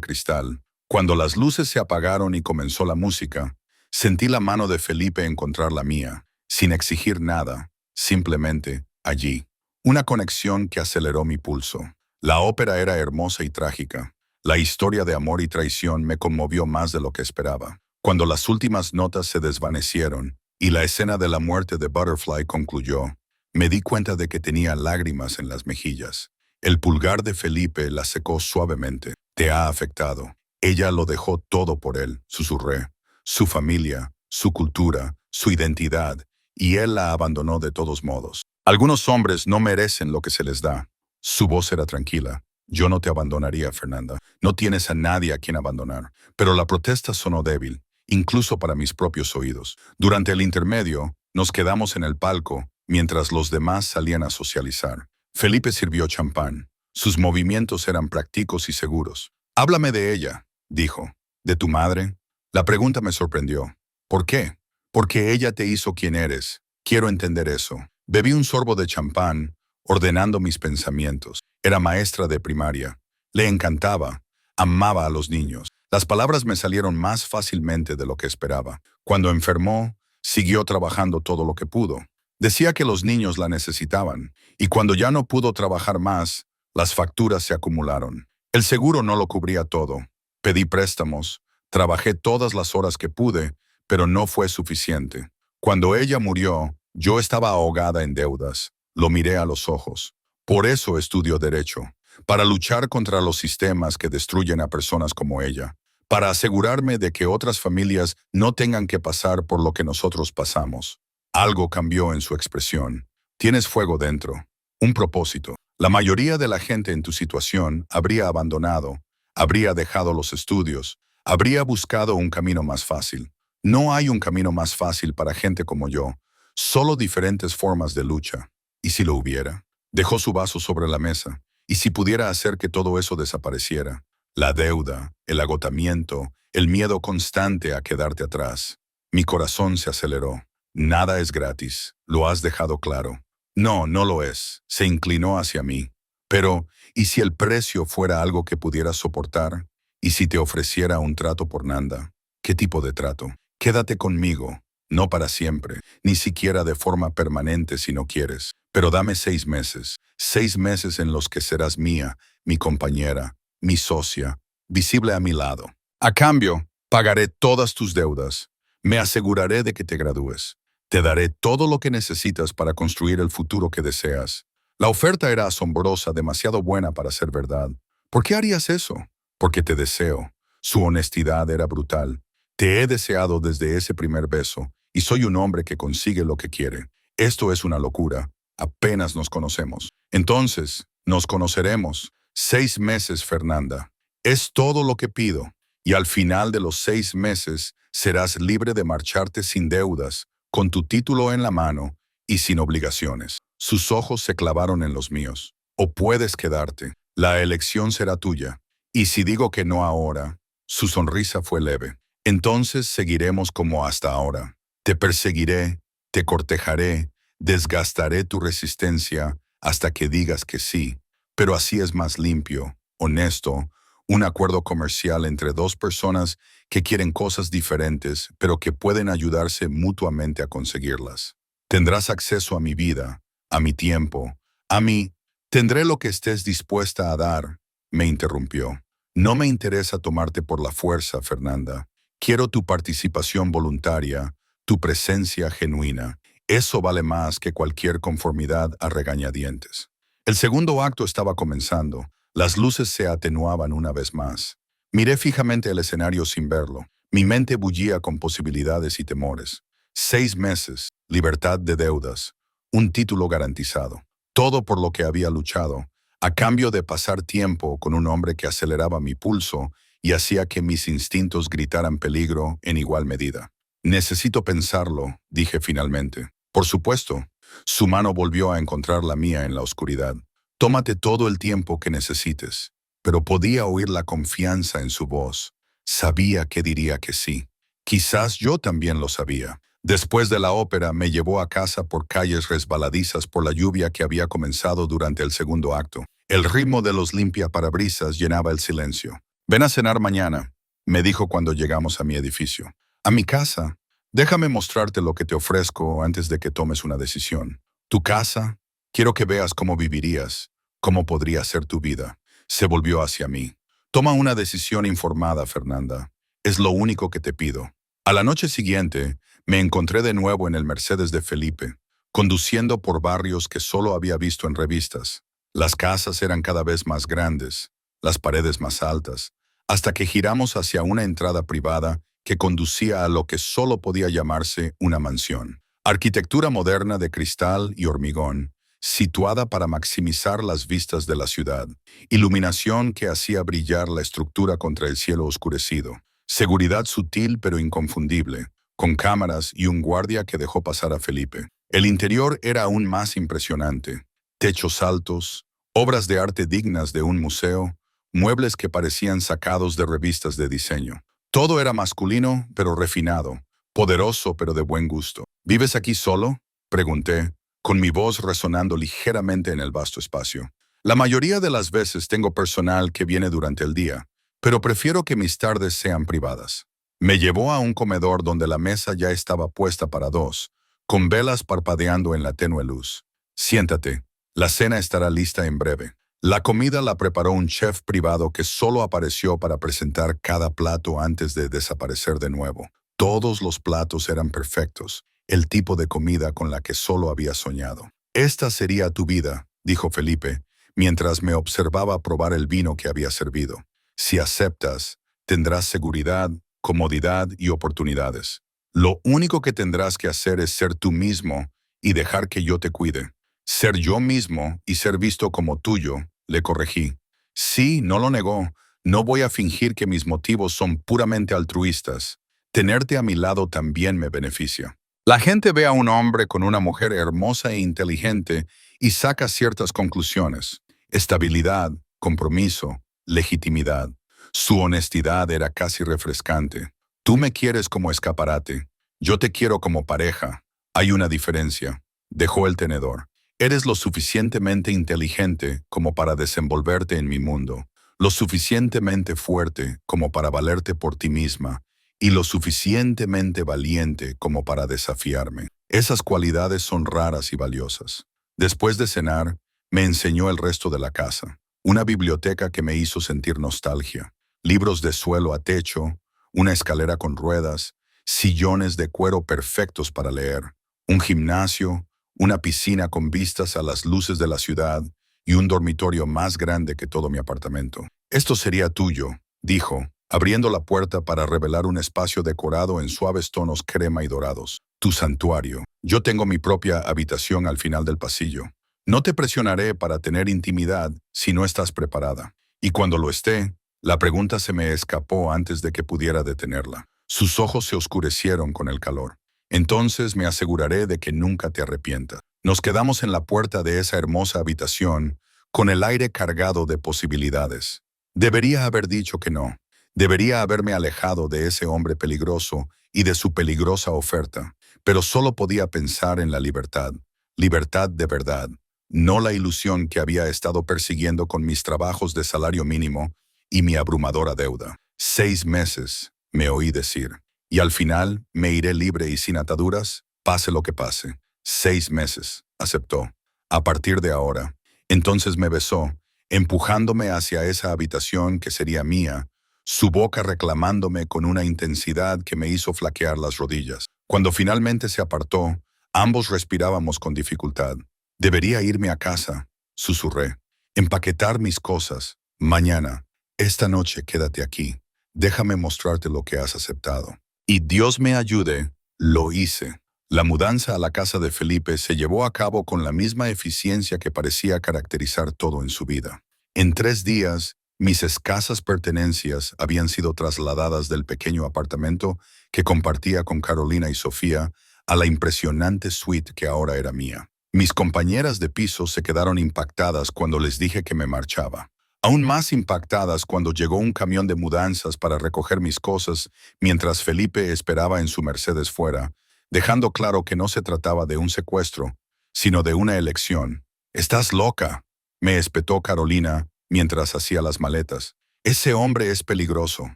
[SPEAKER 1] cristal. Cuando las luces se apagaron y comenzó la música, sentí la mano de Felipe encontrar la mía, sin exigir nada, simplemente allí. Una conexión que aceleró mi pulso. La ópera era hermosa y trágica. La historia de amor y traición me conmovió más de lo que esperaba. Cuando las últimas notas se desvanecieron y la escena de la muerte de Butterfly concluyó, me di cuenta de que tenía lágrimas en las mejillas. El pulgar de Felipe la secó suavemente. Te ha afectado. Ella lo dejó todo por él, susurré. Su familia, su cultura, su identidad, y él la abandonó de todos modos. Algunos hombres no merecen lo que se les da. Su voz era tranquila. Yo no te abandonaría, Fernanda. No tienes a nadie a quien abandonar. Pero la protesta sonó débil, incluso para mis propios oídos. Durante el intermedio, nos quedamos en el palco, mientras los demás salían a socializar. Felipe sirvió champán. Sus movimientos eran prácticos y seguros. Háblame de ella, dijo. ¿De tu madre? La pregunta me sorprendió. ¿Por qué? Porque ella te hizo quien eres. Quiero entender eso. Bebí un sorbo de champán, ordenando mis pensamientos. Era maestra de primaria. Le encantaba. Amaba a los niños. Las palabras me salieron más fácilmente de lo que esperaba. Cuando enfermó, siguió trabajando todo lo que pudo. Decía que los niños la necesitaban. Y cuando ya no pudo trabajar más, las facturas se acumularon. El seguro no lo cubría todo. Pedí préstamos. Trabajé todas las horas que pude, pero no fue suficiente. Cuando ella murió, yo estaba ahogada en deudas. Lo miré a los ojos. Por eso estudio Derecho, para luchar contra los sistemas que destruyen a personas como ella, para asegurarme de que otras familias no tengan que pasar por lo que nosotros pasamos. Algo cambió en su expresión. Tienes fuego dentro, un propósito. La mayoría de la gente en tu situación habría abandonado, habría dejado los estudios, habría buscado un camino más fácil. No hay un camino más fácil para gente como yo, solo diferentes formas de lucha. ¿Y si lo hubiera? Dejó su vaso sobre la mesa. ¿Y si pudiera hacer que todo eso desapareciera? La deuda, el agotamiento, el miedo constante a quedarte atrás. Mi corazón se aceleró. Nada es gratis, lo has dejado claro. No, no lo es. Se inclinó hacia mí. Pero, ¿y si el precio fuera algo que pudieras soportar? ¿Y si te ofreciera un trato por Nanda? ¿Qué tipo de trato? Quédate conmigo, no para siempre, ni siquiera de forma permanente si no quieres. Pero dame 6 meses en los que serás mía, mi compañera, mi socia, visible a mi lado. A cambio, pagaré todas tus deudas. Me aseguraré de que te gradúes. Te daré todo lo que necesitas para construir el futuro que deseas. La oferta era asombrosa, demasiado buena para ser verdad. ¿Por qué harías eso? Porque te deseo. Su honestidad era brutal. Te he deseado desde ese primer beso, y soy un hombre que consigue lo que quiere. Esto es una locura. Apenas nos conocemos. Entonces, nos conoceremos. 6 meses, Fernanda. Es todo lo que pido. Y al final de los 6 meses, serás libre de marcharte sin deudas, con tu título en la mano y sin obligaciones. Sus ojos se clavaron en los míos. O puedes quedarte. La elección será tuya. Y si digo que no ahora, su sonrisa fue leve. Entonces seguiremos como hasta ahora. Te perseguiré, te cortejaré, desgastaré tu resistencia hasta que digas que sí. Pero así es más limpio, honesto, un acuerdo comercial entre dos personas que quieren cosas diferentes, pero que pueden ayudarse mutuamente a conseguirlas. Tendrás acceso a mi vida, a mi tiempo, a mí. Tendré lo que estés dispuesta a dar, me interrumpió. No me interesa tomarte por la fuerza, Fernanda. Quiero tu participación voluntaria, tu presencia genuina. Eso vale más que cualquier conformidad a regañadientes. El segundo acto estaba comenzando. Las luces se atenuaban una vez más. Miré fijamente el escenario sin verlo. Mi mente bullía con posibilidades y temores. 6 meses, libertad de deudas, un título garantizado. Todo por lo que había luchado, a cambio de pasar tiempo con un hombre que aceleraba mi pulso y hacía que mis instintos gritaran peligro en igual medida. Necesito pensarlo, dije finalmente. Por supuesto. Su mano volvió a encontrar la mía en la oscuridad. Tómate todo el tiempo que necesites. Pero podía oír la confianza en su voz. Sabía que diría que sí. Quizás yo también lo sabía. Después de la ópera me llevó a casa por calles resbaladizas por la lluvia que había comenzado durante el segundo acto. El ritmo de los limpiaparabrisas llenaba el silencio. Ven a cenar mañana, me dijo cuando llegamos a mi edificio. A mi casa. Déjame mostrarte lo que te ofrezco antes de que tomes una decisión. Tu casa, quiero que veas cómo vivirías, cómo podría ser tu vida. Se volvió hacia mí. Toma una decisión informada, Fernanda. Es lo único que te pido. A la noche siguiente, me encontré de nuevo en el Mercedes de Felipe, conduciendo por barrios que solo había visto en revistas. Las casas eran cada vez más grandes, las paredes más altas, hasta que giramos hacia una entrada privada que conducía a lo que solo podía llamarse una mansión. Arquitectura moderna de cristal y hormigón, situada para maximizar las vistas de la ciudad. Iluminación que hacía brillar la estructura contra el cielo oscurecido. Seguridad sutil pero inconfundible, con cámaras y un guardia que dejó pasar a Felipe. El interior era aún más impresionante. Techos altos, obras de arte dignas de un museo, muebles que parecían sacados de revistas de diseño. Todo era masculino, pero refinado, poderoso pero de buen gusto. ¿Vives aquí solo?, pregunté, con mi voz resonando ligeramente en el vasto espacio. La mayoría de las veces tengo personal que viene durante el día, pero prefiero que mis tardes sean privadas. Me llevó a un comedor donde la mesa ya estaba puesta para dos, con velas parpadeando en la tenue luz. Siéntate, la cena estará lista en breve. La comida la preparó un chef privado que solo apareció para presentar cada plato antes de desaparecer de nuevo. Todos los platos eran perfectos, el tipo de comida con la que solo había soñado. «Esta sería tu vida», dijo Felipe, mientras me observaba probar el vino que había servido. «Si aceptas, tendrás seguridad, comodidad y oportunidades. Lo único que tendrás que hacer es ser tú mismo y dejar que yo te cuide». «Ser yo mismo y ser visto como tuyo», le corregí. «Sí», no lo negó, «no voy a fingir que mis motivos son puramente altruistas. Tenerte a mi lado también me beneficia». La gente ve a un hombre con una mujer hermosa e inteligente y saca ciertas conclusiones. Estabilidad, compromiso, legitimidad. Su honestidad era casi refrescante. «Tú me quieres como escaparate. Yo te quiero como pareja. Hay una diferencia». Dejó el tenedor. «Eres lo suficientemente inteligente como para desenvolverte en mi mundo, lo suficientemente fuerte como para valerte por ti misma, y lo suficientemente valiente como para desafiarme. Esas cualidades son raras y valiosas». Después de cenar, me enseñó el resto de la casa. Una biblioteca que me hizo sentir nostalgia. Libros de suelo a techo, una escalera con ruedas, sillones de cuero perfectos para leer, un gimnasio, una piscina con vistas a las luces de la ciudad y un dormitorio más grande que todo mi apartamento. «Esto sería tuyo», dijo, abriendo la puerta para revelar un espacio decorado en suaves tonos crema y dorados. «Tu santuario. Yo tengo mi propia habitación al final del pasillo. No te presionaré para tener intimidad si no estás preparada». Y cuando lo esté, la pregunta se me escapó antes de que pudiera detenerla. Sus ojos se oscurecieron con el calor. «Entonces me aseguraré de que nunca te arrepientas». Nos quedamos en la puerta de esa hermosa habitación, con el aire cargado de posibilidades. Debería haber dicho que no. Debería haberme alejado de ese hombre peligroso y de su peligrosa oferta, pero solo podía pensar en la libertad. Libertad de verdad, no la ilusión que había estado persiguiendo con mis trabajos de salario mínimo y mi abrumadora deuda. 6 meses, me oí decir. «Y al final me iré libre y sin ataduras, pase lo que pase». 6 meses, aceptó. «A partir de ahora». Entonces me besó, empujándome hacia esa habitación que sería mía, su boca reclamándome con una intensidad que me hizo flaquear las rodillas. Cuando finalmente se apartó, ambos respirábamos con dificultad. «Debería irme a casa», susurré. «Empaquetar mis cosas. Mañana. Esta noche quédate aquí. Déjame mostrarte lo que has aceptado». Y Dios me ayude, lo hice. La mudanza a la casa de Felipe se llevó a cabo con la misma eficiencia que parecía caracterizar todo en su vida. En 3 días, mis escasas pertenencias habían sido trasladadas del pequeño apartamento que compartía con Carolina y Sofía a la impresionante suite que ahora era mía. Mis compañeras de piso se quedaron impactadas cuando les dije que me marchaba. Aún más impactadas cuando llegó un camión de mudanzas para recoger mis cosas mientras Felipe esperaba en su Mercedes fuera, dejando claro que no se trataba de un secuestro, sino de una elección. «Estás loca», me espetó Carolina mientras hacía las maletas. «Ese hombre es peligroso».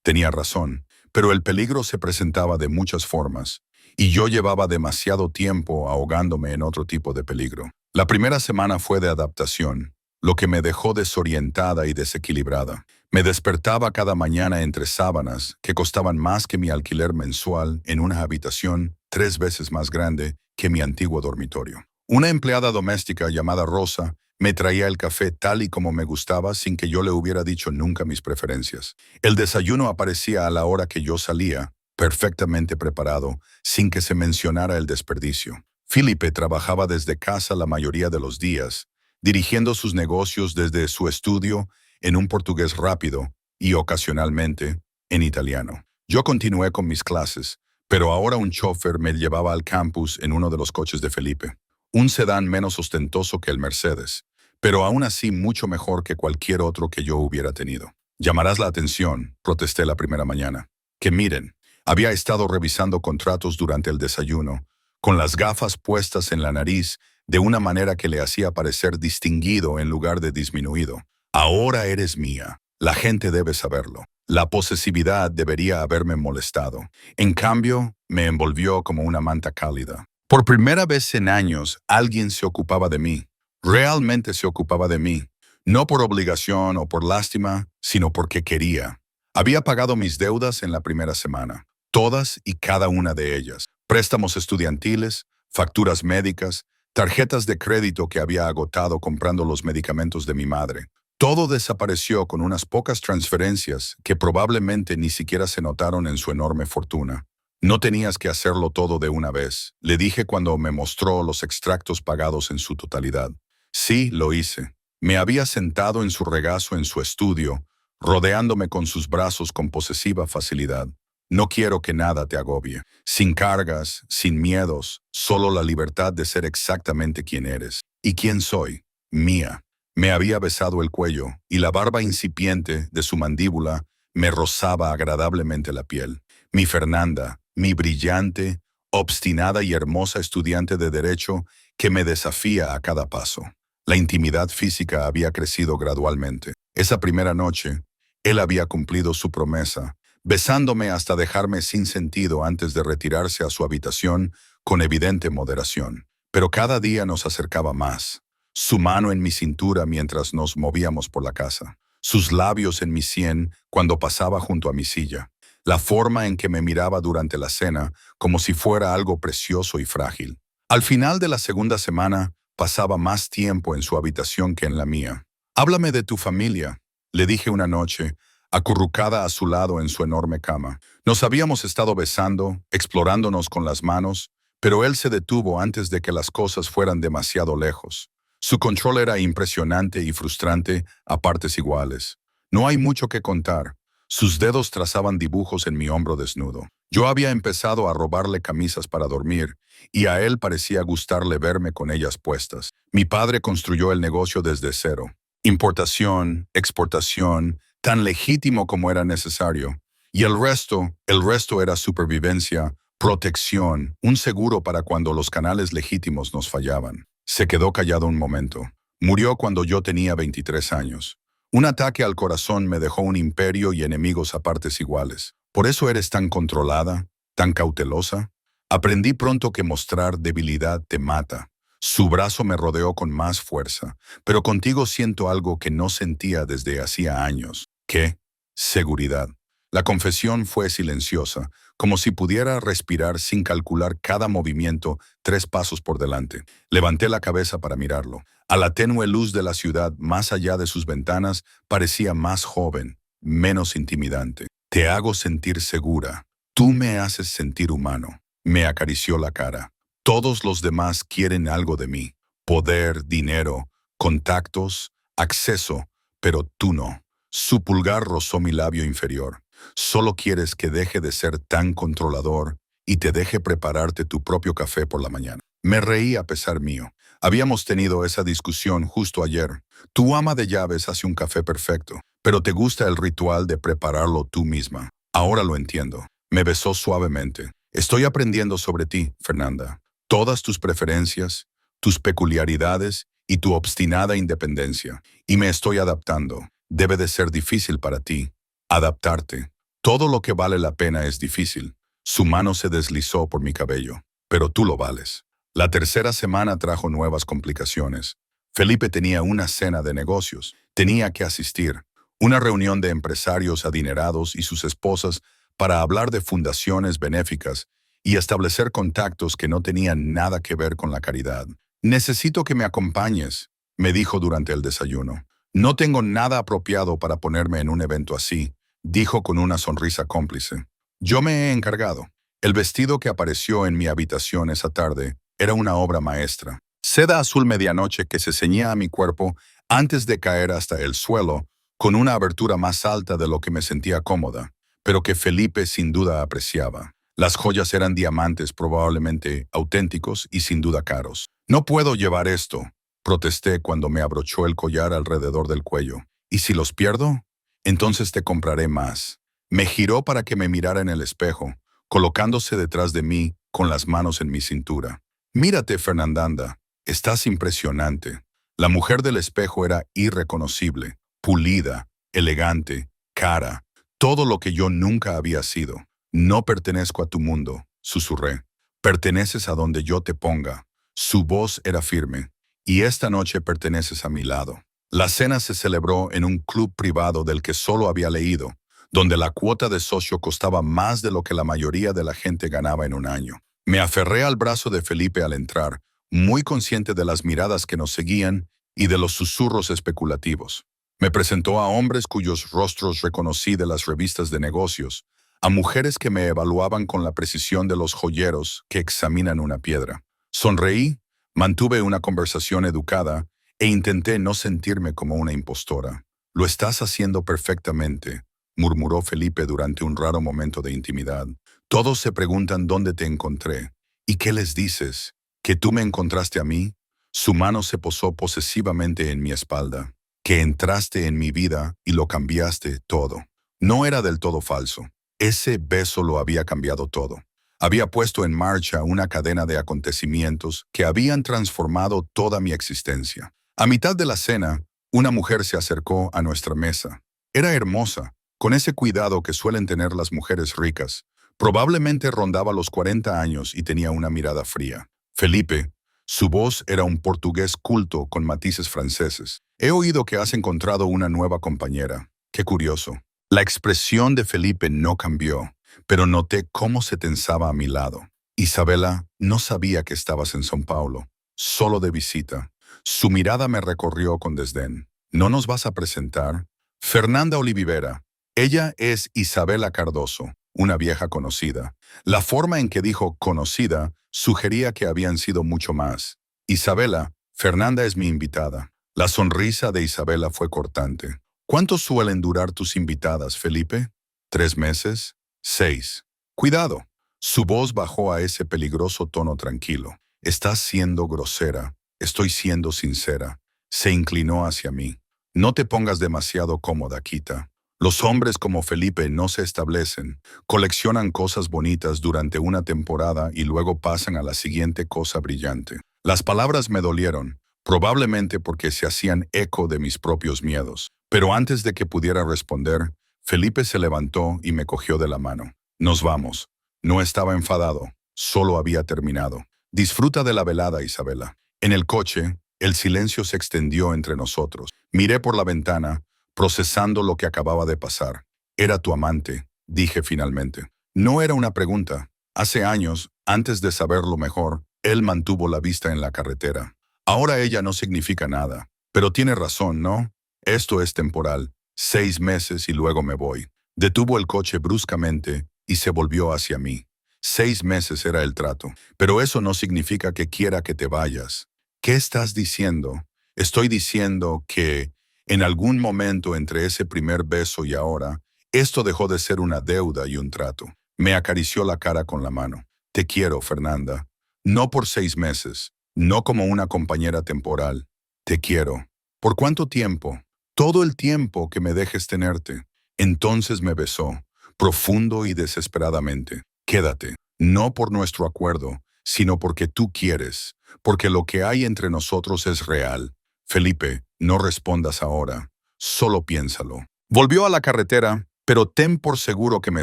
[SPEAKER 1] Tenía razón, pero el peligro se presentaba de muchas formas, y yo llevaba demasiado tiempo ahogándome en otro tipo de peligro. La primera semana fue de adaptación, lo que me dejó desorientada y desequilibrada. Me despertaba cada mañana entre sábanas que costaban más que mi alquiler mensual en una habitación 3 veces más grande que mi antiguo dormitorio. Una empleada doméstica llamada Rosa me traía el café tal y como me gustaba sin que yo le hubiera dicho nunca mis preferencias. El desayuno aparecía a la hora que yo salía, perfectamente preparado, sin que se mencionara el desperdicio. Felipe trabajaba desde casa la mayoría de los días, dirigiendo sus negocios desde su estudio en un portugués rápido y, ocasionalmente, en italiano. Yo continué con mis clases, pero ahora un chofer me llevaba al campus en uno de los coches de Felipe. Un sedán menos ostentoso que el Mercedes, pero aún así mucho mejor que cualquier otro que yo hubiera tenido. «Llamarás la atención», protesté la primera mañana. «Que miren, Había estado revisando contratos durante el desayuno, con las gafas puestas en la nariz de una manera que le hacía parecer distinguido en lugar de disminuido. Ahora eres mía. La gente debe saberlo. La posesividad debería haberme molestado. En cambio, me envolvió como una manta cálida. Por primera vez en años, alguien se ocupaba de mí. Realmente se ocupaba de mí. No por obligación o por lástima, sino porque quería. Había pagado mis deudas en la primera semana. Todas y cada una de ellas. Préstamos estudiantiles, facturas médicas, tarjetas de crédito que había agotado comprando los medicamentos de mi madre. Todo desapareció con unas pocas transferencias que probablemente ni siquiera se notaron en su enorme fortuna. No tenías que hacerlo todo de una vez, le dije cuando me mostró los extractos pagados en su totalidad. Sí, lo hice. Me había sentado en su regazo en su estudio, rodeándome con sus brazos con posesiva facilidad. No quiero que nada te agobie. Sin cargas, sin miedos, solo la libertad de ser exactamente quien eres. ¿Y quién soy? Mía. Me había besado el cuello, y la barba incipiente de su mandíbula me rozaba agradablemente la piel. Mi Fernanda, mi brillante, obstinada y hermosa estudiante de Derecho que me desafía a cada paso. La intimidad física había crecido gradualmente. Esa primera noche, él había cumplido su promesa, besándome hasta dejarme sin sentido antes de retirarse a su habitación con evidente moderación. Pero cada día nos acercaba más. Su mano en mi cintura mientras nos movíamos por la casa. Sus labios en mi sien cuando pasaba junto a mi silla. La forma en que me miraba durante la cena como si fuera algo precioso y frágil. Al final de la segunda semana, pasaba más tiempo en su habitación que en la mía. «Háblame de tu familia», le dije una noche, acurrucada a su lado en su enorme cama. Nos habíamos estado besando, explorándonos con las manos, pero él se detuvo antes de que las cosas fueran demasiado lejos. Su control era impresionante y frustrante a partes iguales. No hay mucho que contar. Sus dedos trazaban dibujos en mi hombro desnudo. Yo había empezado a robarle camisas para dormir, y a él parecía gustarle verme con ellas puestas. Mi padre construyó el negocio desde cero. Importación, exportación, tan legítimo como era necesario. Y el resto era supervivencia, protección, un seguro para cuando los canales legítimos nos fallaban. Se quedó callado un momento. Murió cuando yo tenía 23 años. Un ataque al corazón me dejó un imperio y enemigos a partes iguales. ¿Por eso eres tan controlada, tan cautelosa? Aprendí pronto que mostrar debilidad te mata. Su brazo me rodeó con más fuerza, pero contigo siento algo que no sentía desde hacía años. ¿Qué? Seguridad. La confesión fue silenciosa, como si pudiera respirar sin calcular cada movimiento 3 pasos por delante. Levanté la cabeza para mirarlo. A la tenue luz de la ciudad, más allá de sus ventanas, parecía más joven, menos intimidante. Te hago sentir segura. Tú me haces sentir humano. Me acarició la cara. Todos los demás quieren algo de mí. Poder, dinero, contactos, acceso, pero tú no. Su pulgar rozó mi labio inferior. Solo quieres que deje de ser tan controlador y te deje prepararte tu propio café por la mañana. Me reí a pesar mío. Habíamos tenido esa discusión justo ayer. Tu ama de llaves hace un café perfecto, pero te gusta el ritual de prepararlo tú misma. Ahora lo entiendo. Me besó suavemente. Estoy aprendiendo sobre ti, Fernanda. Todas tus preferencias, tus peculiaridades y tu obstinada independencia. Y me estoy adaptando. Debe de ser difícil para ti. Adaptarte. Todo lo que vale la pena es difícil. Su mano se deslizó por mi cabello. Pero tú lo vales. La tercera semana trajo nuevas complicaciones. Felipe tenía una cena de negocios. Tenía que asistir. Una reunión de empresarios adinerados y sus esposas para hablar de fundaciones benéficas y establecer contactos que no tenían nada que ver con la caridad. «Necesito que me acompañes», me dijo durante el desayuno. «No tengo nada apropiado para ponerme en un evento así», dijo con una sonrisa cómplice. «Yo me he encargado». El vestido que apareció en mi habitación esa tarde era una obra maestra. Seda azul medianoche que se ceñía a mi cuerpo antes de caer hasta el suelo, con una abertura más alta de lo que me sentía cómoda, pero que Felipe sin duda apreciaba. Las joyas eran diamantes probablemente auténticos y sin duda caros. «No puedo llevar esto», protesté cuando me abrochó el collar alrededor del cuello. «¿Y si los pierdo? Entonces te compraré más». Me giró para que me mirara en el espejo, colocándose detrás de mí con las manos en mi cintura. Mírate, Fernanda, estás impresionante. La mujer del espejo era irreconocible, pulida, elegante, cara, todo lo que yo nunca había sido. No pertenezco a tu mundo, susurré. Perteneces a donde yo te ponga. Su voz era firme. Y esta noche perteneces a mi lado. La cena se celebró en un club privado del que solo había leído, donde la cuota de socio costaba más de lo que la mayoría de la gente ganaba en un año. Me aferré al brazo de Felipe al entrar, muy consciente de las miradas que nos seguían y de los susurros especulativos. Me presentó a hombres cuyos rostros reconocí de las revistas de negocios, a mujeres que me evaluaban con la precisión de los joyeros que examinan una piedra. Sonreí, mantuve una conversación educada e intenté no sentirme como una impostora. Lo estás haciendo perfectamente, murmuró Felipe durante un raro momento de intimidad. Todos se preguntan dónde te encontré. ¿Y qué les dices? ¿Que tú me encontraste a mí? Su mano se posó posesivamente en mi espalda. Que entraste en mi vida y lo cambiaste todo. No era del todo falso. Ese beso lo había cambiado todo. Había puesto en marcha una cadena de acontecimientos que habían transformado toda mi existencia. A mitad de la cena, una mujer se acercó a nuestra mesa. Era hermosa, con ese cuidado que suelen tener las mujeres ricas. Probablemente rondaba los 40 años y tenía una mirada fría. Felipe, su voz era un portugués culto con matices franceses. He oído que has encontrado una nueva compañera. Qué curioso. La expresión de Felipe no cambió, pero noté cómo se tensaba a mi lado. Isabela, no sabía que estabas en São Paulo, solo de visita. Su mirada me recorrió con desdén. ¿No nos vas a presentar? Fernanda Olivivera. Ella es Isabela Cardoso, una vieja conocida. La forma en que dijo conocida sugería que habían sido mucho más. Isabela, Fernanda es mi invitada. La sonrisa de Isabela fue cortante. ¿Cuánto suelen durar tus invitadas, Felipe? ¿3 meses? 6. Cuidado. Su voz bajó a ese peligroso tono tranquilo. Estás siendo grosera. Estoy siendo sincera. Se inclinó hacia mí. No te pongas demasiado cómoda, Kita. Los hombres como Felipe no se establecen, coleccionan cosas bonitas durante una temporada y luego pasan a la siguiente cosa brillante. Las palabras me dolieron, probablemente porque se hacían eco de mis propios miedos. Pero antes de que pudiera responder, Felipe se levantó y me cogió de la mano. Nos vamos. No estaba enfadado, solo había terminado. Disfruta de la velada, Isabela. En el coche, el silencio se extendió entre nosotros. Miré por la ventana, procesando lo que acababa de pasar. Era tu amante, dije finalmente. No era una pregunta. Hace años, antes de saberlo mejor, él mantuvo la vista en la carretera. Ahora ella no significa nada. Pero tiene razón, ¿no? Esto es temporal. 6 meses y luego me voy. Detuvo el coche bruscamente y se volvió hacia mí. 6 meses era el trato. Pero eso no significa que quiera que te vayas. ¿Qué estás diciendo? Estoy diciendo que en algún momento entre ese primer beso y ahora, esto dejó de ser una deuda y un trato. Me acarició la cara con la mano. Te quiero, Fernanda. No por 6 meses, no como una compañera temporal. Te quiero. ¿Por cuánto tiempo? Todo el tiempo que me dejes tenerte. Entonces me besó, profundo y desesperadamente. Quédate, no por nuestro acuerdo, sino porque tú quieres, porque lo que hay entre nosotros es real. Felipe, no respondas ahora, solo piénsalo. Volvió a la carretera, pero ten por seguro que me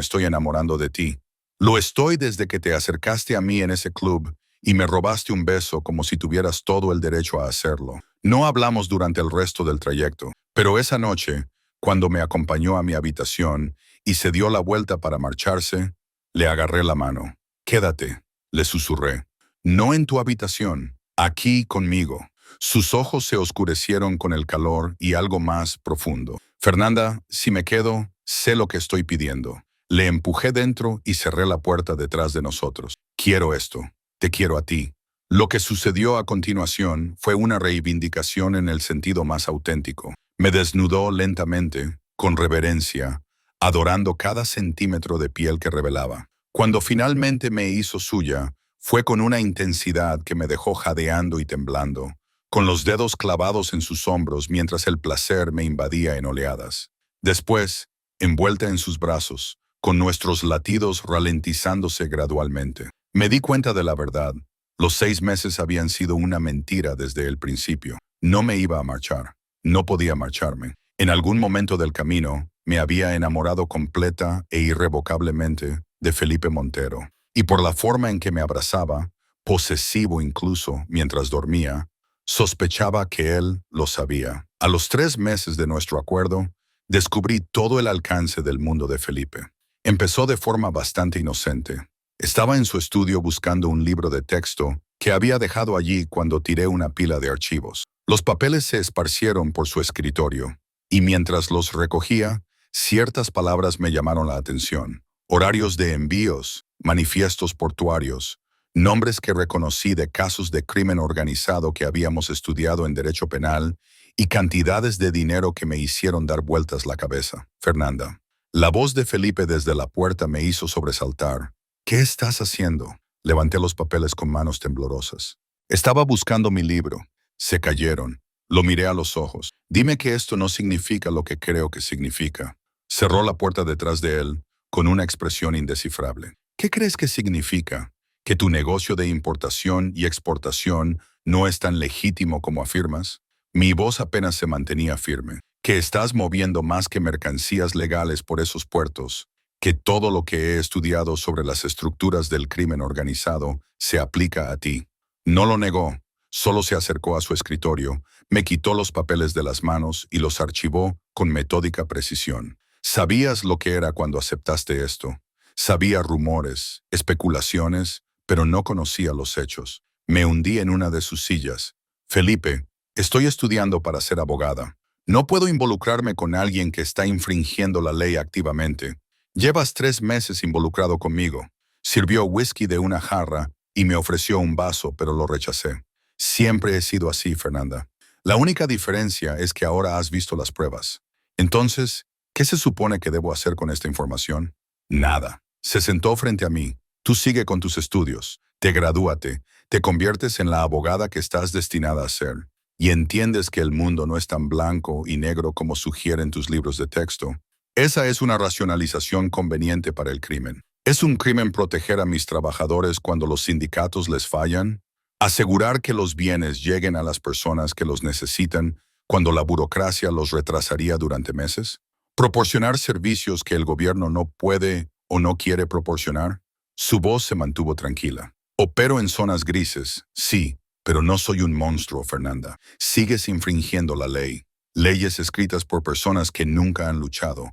[SPEAKER 1] estoy enamorando de ti. Lo estoy desde que te acercaste a mí en ese club y me robaste un beso como si tuvieras todo el derecho a hacerlo. No hablamos durante el resto del trayecto, pero esa noche, cuando me acompañó a mi habitación y se dio la vuelta para marcharse, le agarré la mano. Quédate, le susurré. No en tu habitación, aquí conmigo. Sus ojos se oscurecieron con el calor y algo más profundo. Fernanda, si me quedo, sé lo que estoy pidiendo. Le empujé dentro y cerré la puerta detrás de nosotros. Quiero esto. Te quiero a ti. Lo que sucedió a continuación fue una reivindicación en el sentido más auténtico. Me desnudó lentamente, con reverencia, adorando cada centímetro de piel que revelaba. Cuando finalmente me hizo suya, fue con una intensidad que me dejó jadeando y temblando, con los dedos clavados en sus hombros mientras el placer me invadía en oleadas. Después, envuelta en sus brazos, con nuestros latidos ralentizándose gradualmente. Me di cuenta de la verdad. Los 6 meses habían sido una mentira desde el principio. No me iba a marchar. No podía marcharme. En algún momento del camino, me había enamorado completa e irrevocablemente de Felipe Montero. Y por la forma en que me abrazaba, posesivo incluso mientras dormía, sospechaba que él lo sabía. A los 3 meses de nuestro acuerdo, descubrí todo el alcance del mundo de Felipe. Empezó de forma bastante inocente. Estaba en su estudio buscando un libro de texto que había dejado allí cuando tiré una pila de archivos. Los papeles se esparcieron por su escritorio, y mientras los recogía, ciertas palabras me llamaron la atención. Horarios de envíos, manifiestos portuarios, nombres que reconocí de casos de crimen organizado que habíamos estudiado en derecho penal y cantidades de dinero que me hicieron dar vueltas la cabeza. Fernanda. La voz de Felipe desde la puerta me hizo sobresaltar. ¿Qué estás haciendo? Levanté los papeles con manos temblorosas. Estaba buscando mi libro. Se cayeron. Lo miré a los ojos. Dime que esto no significa lo que creo que significa. Cerró la puerta detrás de él con una expresión indescifrable. ¿Qué crees que significa? ¿Que tu negocio de importación y exportación no es tan legítimo como afirmas? Mi voz apenas se mantenía firme. Que estás moviendo más que mercancías legales por esos puertos, que todo lo que he estudiado sobre las estructuras del crimen organizado se aplica a ti. No lo negó, solo se acercó a su escritorio, me quitó los papeles de las manos y los archivó con metódica precisión. Sabías lo que era cuando aceptaste esto. Sabía rumores, especulaciones, pero no conocía los hechos. Me hundí en una de sus sillas. Felipe, estoy estudiando para ser abogada. No puedo involucrarme con alguien que está infringiendo la ley activamente. Llevas 3 meses involucrado conmigo. Sirvió whisky de una jarra y me ofreció un vaso, pero lo rechacé. Siempre he sido así, Fernanda. La única diferencia es que ahora has visto las pruebas. Entonces, ¿qué se supone que debo hacer con esta información? Nada. Se sentó frente a mí. Tú sigue con tus estudios. Te gradúate. Te conviertes en la abogada que estás destinada a ser. Y entiendes que el mundo no es tan blanco y negro como sugieren tus libros de texto. Esa es una racionalización conveniente para el crimen. ¿Es un crimen proteger a mis trabajadores cuando los sindicatos les fallan? ¿Asegurar que los bienes lleguen a las personas que los necesitan cuando la burocracia los retrasaría durante meses? ¿Proporcionar servicios que el gobierno no puede o no quiere proporcionar? Su voz se mantuvo tranquila. Opero en zonas grises, sí, pero no soy un monstruo, Fernanda. Sigues infringiendo la ley. Leyes escritas por personas que nunca han luchado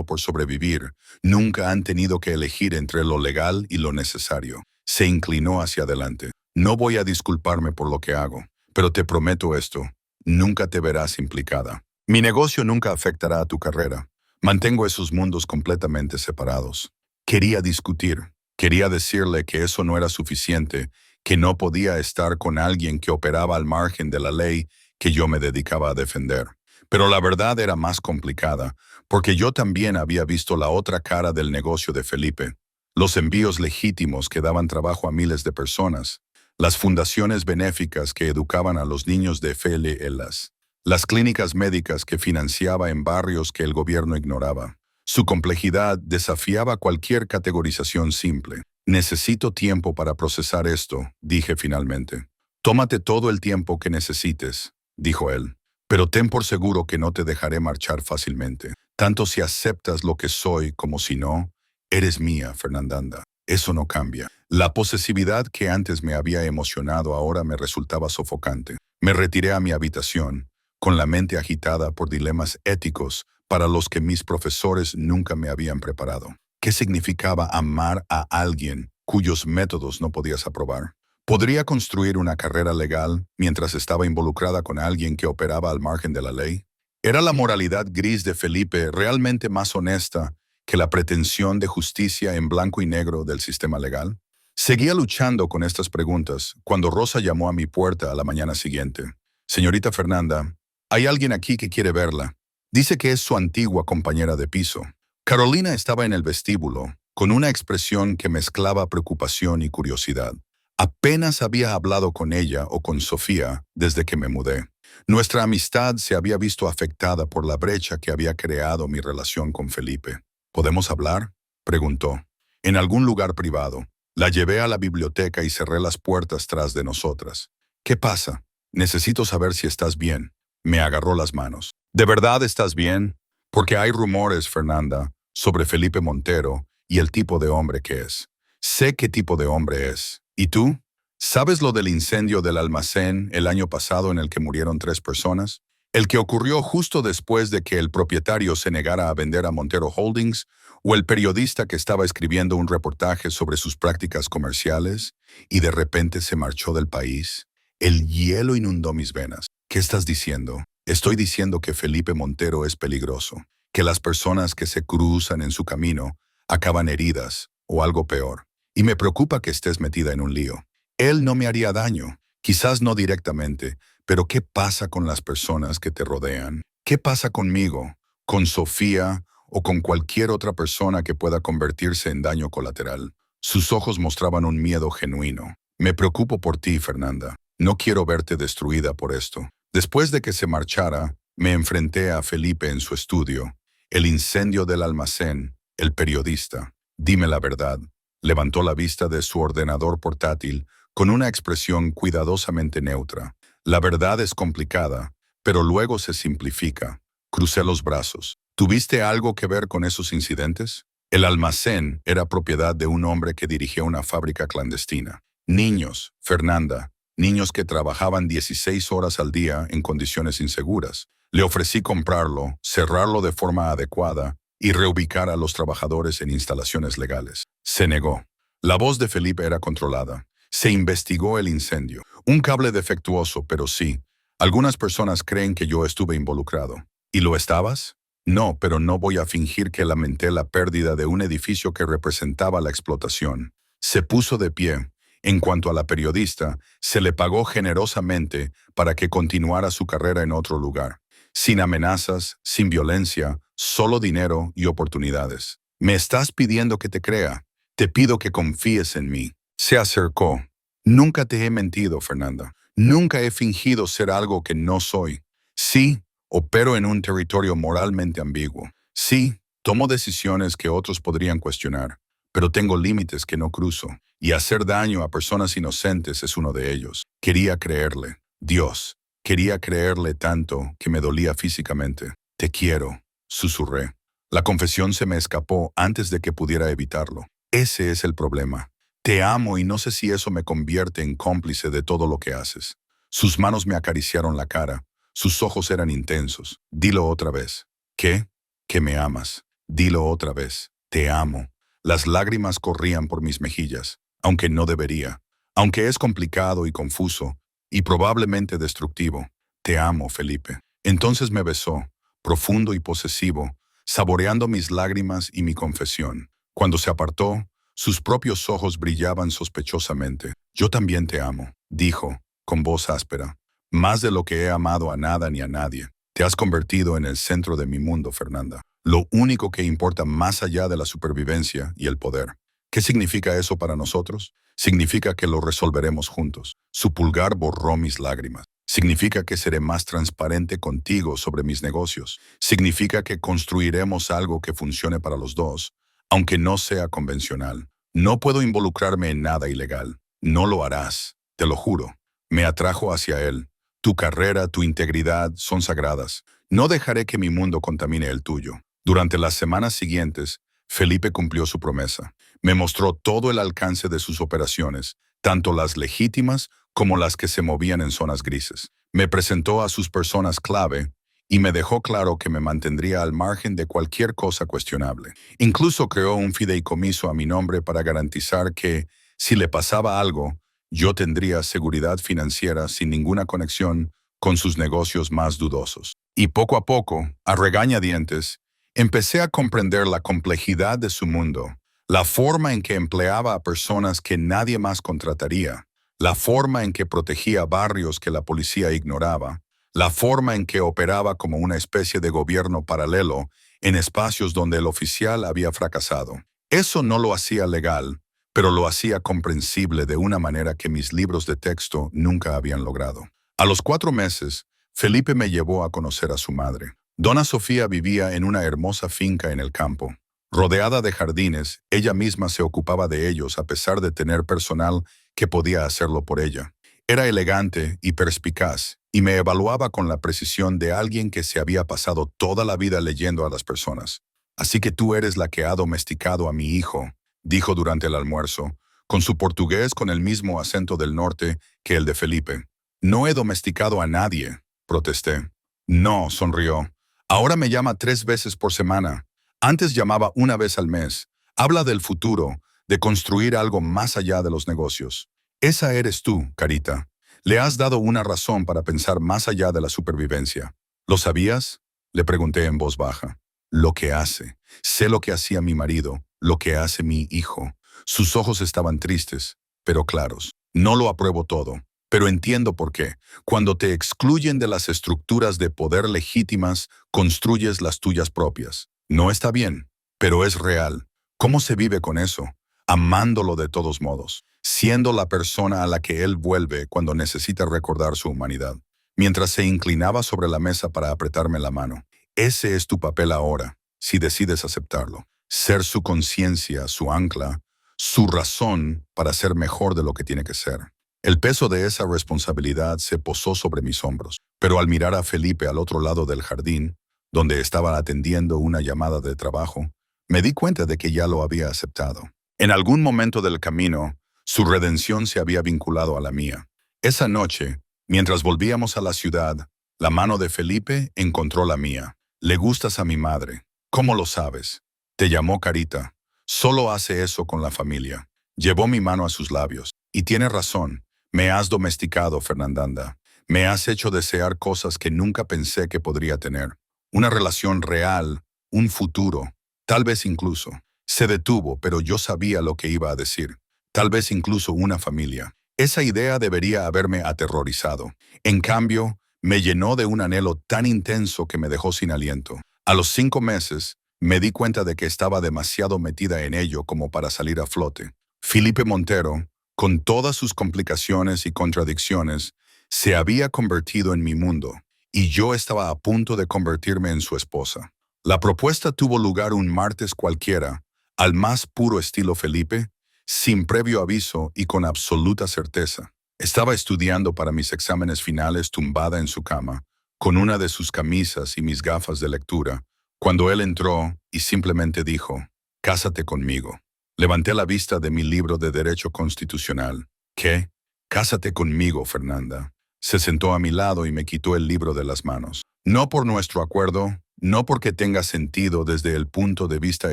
[SPEAKER 1] por sobrevivir, nunca han tenido que elegir entre lo legal y lo necesario. Se inclinó hacia adelante. No voy a disculparme por lo que hago, pero te prometo esto, nunca te verás implicada. Mi negocio nunca afectará a tu carrera. Mantengo esos mundos completamente separados. Quería discutir, quería decirle que eso no era suficiente, que no podía estar con alguien que operaba al margen de la ley que yo me dedicaba a defender. Pero la verdad era más complicada, porque yo también había visto la otra cara del negocio de Felipe. Los envíos legítimos que daban trabajo a miles de personas, las fundaciones benéficas que educaban a los niños de FLLs, las clínicas médicas que financiaba en barrios que el gobierno ignoraba. Su complejidad desafiaba cualquier categorización simple. Necesito tiempo para procesar esto, dije finalmente. Tómate todo el tiempo que necesites, dijo él. Pero ten por seguro que no te dejaré marchar fácilmente. Tanto si aceptas lo que soy como si no, eres mía, Fernanda. Eso no cambia. La posesividad que antes me había emocionado ahora me resultaba sofocante. Me retiré a mi habitación, con la mente agitada por dilemas éticos para los que mis profesores nunca me habían preparado. ¿Qué significaba amar a alguien cuyos métodos no podías aprobar? ¿Podría construir una carrera legal mientras estaba involucrada con alguien que operaba al margen de la ley? ¿Era la moralidad gris de Felipe realmente más honesta que la pretensión de justicia en blanco y negro del sistema legal? Seguía luchando con estas preguntas cuando Rosa llamó a mi puerta a la mañana siguiente. Señorita Fernanda, hay alguien aquí que quiere verla. Dice que es su antigua compañera de piso. Carolina estaba en el vestíbulo, con una expresión que mezclaba preocupación y curiosidad. Apenas había hablado con ella o con Sofía desde que me mudé. Nuestra amistad se había visto afectada por la brecha que había creado mi relación con Felipe. ¿Podemos hablar?, preguntó. En algún lugar privado. La llevé a la biblioteca y cerré las puertas tras de nosotras. ¿Qué pasa? Necesito saber si estás bien. Me agarró las manos. ¿De verdad estás bien? Porque hay rumores, Fernanda, sobre Felipe Montero y el tipo de hombre que es. Sé qué tipo de hombre es. ¿Y tú? ¿Sabes lo del incendio del almacén el año pasado en el que murieron 3 personas? El que ocurrió justo después de que el propietario se negara a vender a Montero Holdings, o el periodista que estaba escribiendo un reportaje sobre sus prácticas comerciales y de repente se marchó del país. El hielo inundó mis venas. ¿Qué estás diciendo? Estoy diciendo que Felipe Montero es peligroso, que las personas que se cruzan en su camino acaban heridas o algo peor. Y me preocupa que estés metida en un lío. Él no me haría daño, quizás no directamente, pero ¿qué pasa con las personas que te rodean? ¿Qué pasa conmigo, con Sofía o con cualquier otra persona que pueda convertirse en daño colateral? Sus ojos mostraban un miedo genuino. Me preocupo por ti, Fernanda. No quiero verte destruida por esto. Después de que se marchara, me enfrenté a Felipe en su estudio. El incendio del almacén, el periodista. Dime la verdad. Levantó la vista de su ordenador portátil con una expresión cuidadosamente neutra. La verdad es complicada, pero luego se simplifica. Crucé los brazos. ¿Tuviste algo que ver con esos incidentes? El almacén era propiedad de un hombre que dirigía una fábrica clandestina. Niños, Fernanda, niños que trabajaban 16 horas al día en condiciones inseguras. Le ofrecí comprarlo, cerrarlo de forma adecuada y reubicar a los trabajadores en instalaciones legales. Se negó. La voz de Felipe era controlada. Se investigó el incendio. Un cable defectuoso, pero sí. Algunas personas creen que yo estuve involucrado. ¿Y lo estabas? No, pero no voy a fingir que lamenté la pérdida de un edificio que representaba la explotación. Se puso de pie. En cuanto a la periodista, se le pagó generosamente para que continuara su carrera en otro lugar. Sin amenazas, sin violencia, solo dinero y oportunidades. ¿Me estás pidiendo que te crea? Te pido que confíes en mí. Se acercó. Nunca te he mentido, Fernanda. Nunca he fingido ser algo que no soy. Sí, opero en un territorio moralmente ambiguo. Sí, tomo decisiones que otros podrían cuestionar, pero tengo límites que no cruzo, y hacer daño a personas inocentes es uno de ellos. Quería creerle. Dios, quería creerle tanto que me dolía físicamente. Te quiero, susurré. La confesión se me escapó antes de que pudiera evitarlo. Ese es el problema. Te amo y no sé si eso me convierte en cómplice de todo lo que haces. Sus manos me acariciaron la cara. Sus ojos eran intensos. Dilo otra vez. ¿Qué? Que me amas. Dilo otra vez. Te amo. Las lágrimas corrían por mis mejillas, aunque no debería. Aunque es complicado y confuso, y probablemente destructivo. Te amo, Felipe. Entonces me besó, profundo y posesivo, saboreando mis lágrimas y mi confesión. Cuando se apartó, sus propios ojos brillaban sospechosamente. Yo también te amo, dijo, con voz áspera. Más de lo que he amado a nada ni a nadie. Te has convertido en el centro de mi mundo, Fernanda. Lo único que importa más allá de la supervivencia y el poder. ¿Qué significa eso para nosotros? Significa que lo resolveremos juntos. Su pulgar borró mis lágrimas. Significa que seré más transparente contigo sobre mis negocios. Significa que construiremos algo que funcione para los dos, aunque no sea convencional. No puedo involucrarme en nada ilegal. No lo harás, te lo juro. Me atrajo hacia él. Tu carrera, tu integridad son sagradas. No dejaré que mi mundo contamine el tuyo. Durante las semanas siguientes, Felipe cumplió su promesa. Me mostró todo el alcance de sus operaciones, tanto las legítimas como las que se movían en zonas grises. Me presentó a sus personas clave y me dejó claro que me mantendría al margen de cualquier cosa cuestionable. Incluso creó un fideicomiso a mi nombre para garantizar que, si le pasaba algo, yo tendría seguridad financiera sin ninguna conexión con sus negocios más dudosos. Y poco a poco, a regañadientes, empecé a comprender la complejidad de su mundo, la forma en que empleaba a personas que nadie más contrataría, la forma en que protegía barrios que la policía ignoraba, la forma en que operaba como una especie de gobierno paralelo en espacios donde el oficial había fracasado. Eso no lo hacía legal, pero lo hacía comprensible de una manera que mis libros de texto nunca habían logrado. A los 4 meses, Felipe me llevó a conocer a su madre. Dona Sofía vivía en una hermosa finca en el campo, Rodeada de jardines, ella misma se ocupaba de ellos a pesar de tener personal que podía hacerlo por ella. Era elegante y perspicaz, y me evaluaba con la precisión de alguien que se había pasado toda la vida leyendo a las personas. Así que tú eres la que ha domesticado a mi hijo, dijo durante el almuerzo, con su portugués con el mismo acento del norte que el de Felipe. No he domesticado a nadie, protesté. No, sonrió. Ahora me llama 3 veces por semana. Antes llamaba una vez al mes. Habla del futuro, de construir algo más allá de los negocios. Esa eres tú, Carita. Le has dado una razón para pensar más allá de la supervivencia. ¿Lo sabías? Le pregunté en voz baja. Lo que hace. Sé lo que hacía mi marido, lo que hace mi hijo. Sus ojos estaban tristes, pero claros. No lo apruebo todo, pero entiendo por qué. Cuando te excluyen de las estructuras de poder legítimas, construyes las tuyas propias. No está bien, pero es real. ¿Cómo se vive con eso? Amándolo de todos modos, siendo la persona a la que él vuelve cuando necesita recordar su humanidad. Mientras se inclinaba sobre la mesa para apretarme la mano. Ese es tu papel ahora, si decides aceptarlo. Ser su conciencia, su ancla, su razón para ser mejor de lo que tiene que ser. El peso de esa responsabilidad se posó sobre mis hombros, pero al mirar a Felipe al otro lado del jardín, donde estaba atendiendo una llamada de trabajo, me di cuenta de que ya lo había aceptado. En algún momento del camino, su redención se había vinculado a la mía. Esa noche, mientras volvíamos a la ciudad, la mano de Felipe encontró la mía. Le gustas a mi madre. ¿Cómo lo sabes? Te llamó Carita. Solo hace eso con la familia. Llevó mi mano a sus labios. Y tiene razón. Me has domesticado, Fernandanda. Me has hecho desear cosas que nunca pensé que podría tener. Una relación real, un futuro, tal vez incluso. Se detuvo, pero yo sabía lo que iba a decir. Tal vez incluso una familia. Esa idea debería haberme aterrorizado. En cambio, me llenó de un anhelo tan intenso que me dejó sin aliento. A los 5 meses, me di cuenta de que estaba demasiado metida en ello como para salir a flote. Felipe Montero, con todas sus complicaciones y contradicciones, se había convertido en mi mundo, y yo estaba a punto de convertirme en su esposa. La propuesta tuvo lugar un martes cualquiera, al más puro estilo Felipe, sin previo aviso y con absoluta certeza. Estaba estudiando para mis exámenes finales tumbada en su cama, con una de sus camisas y mis gafas de lectura, cuando él entró y simplemente dijo, «Cásate conmigo». Levanté la vista de mi libro de Derecho Constitucional. «¿Qué? Cásate conmigo, Fernanda». Se sentó a mi lado y me quitó el libro de las manos. No por nuestro acuerdo, no porque tenga sentido desde el punto de vista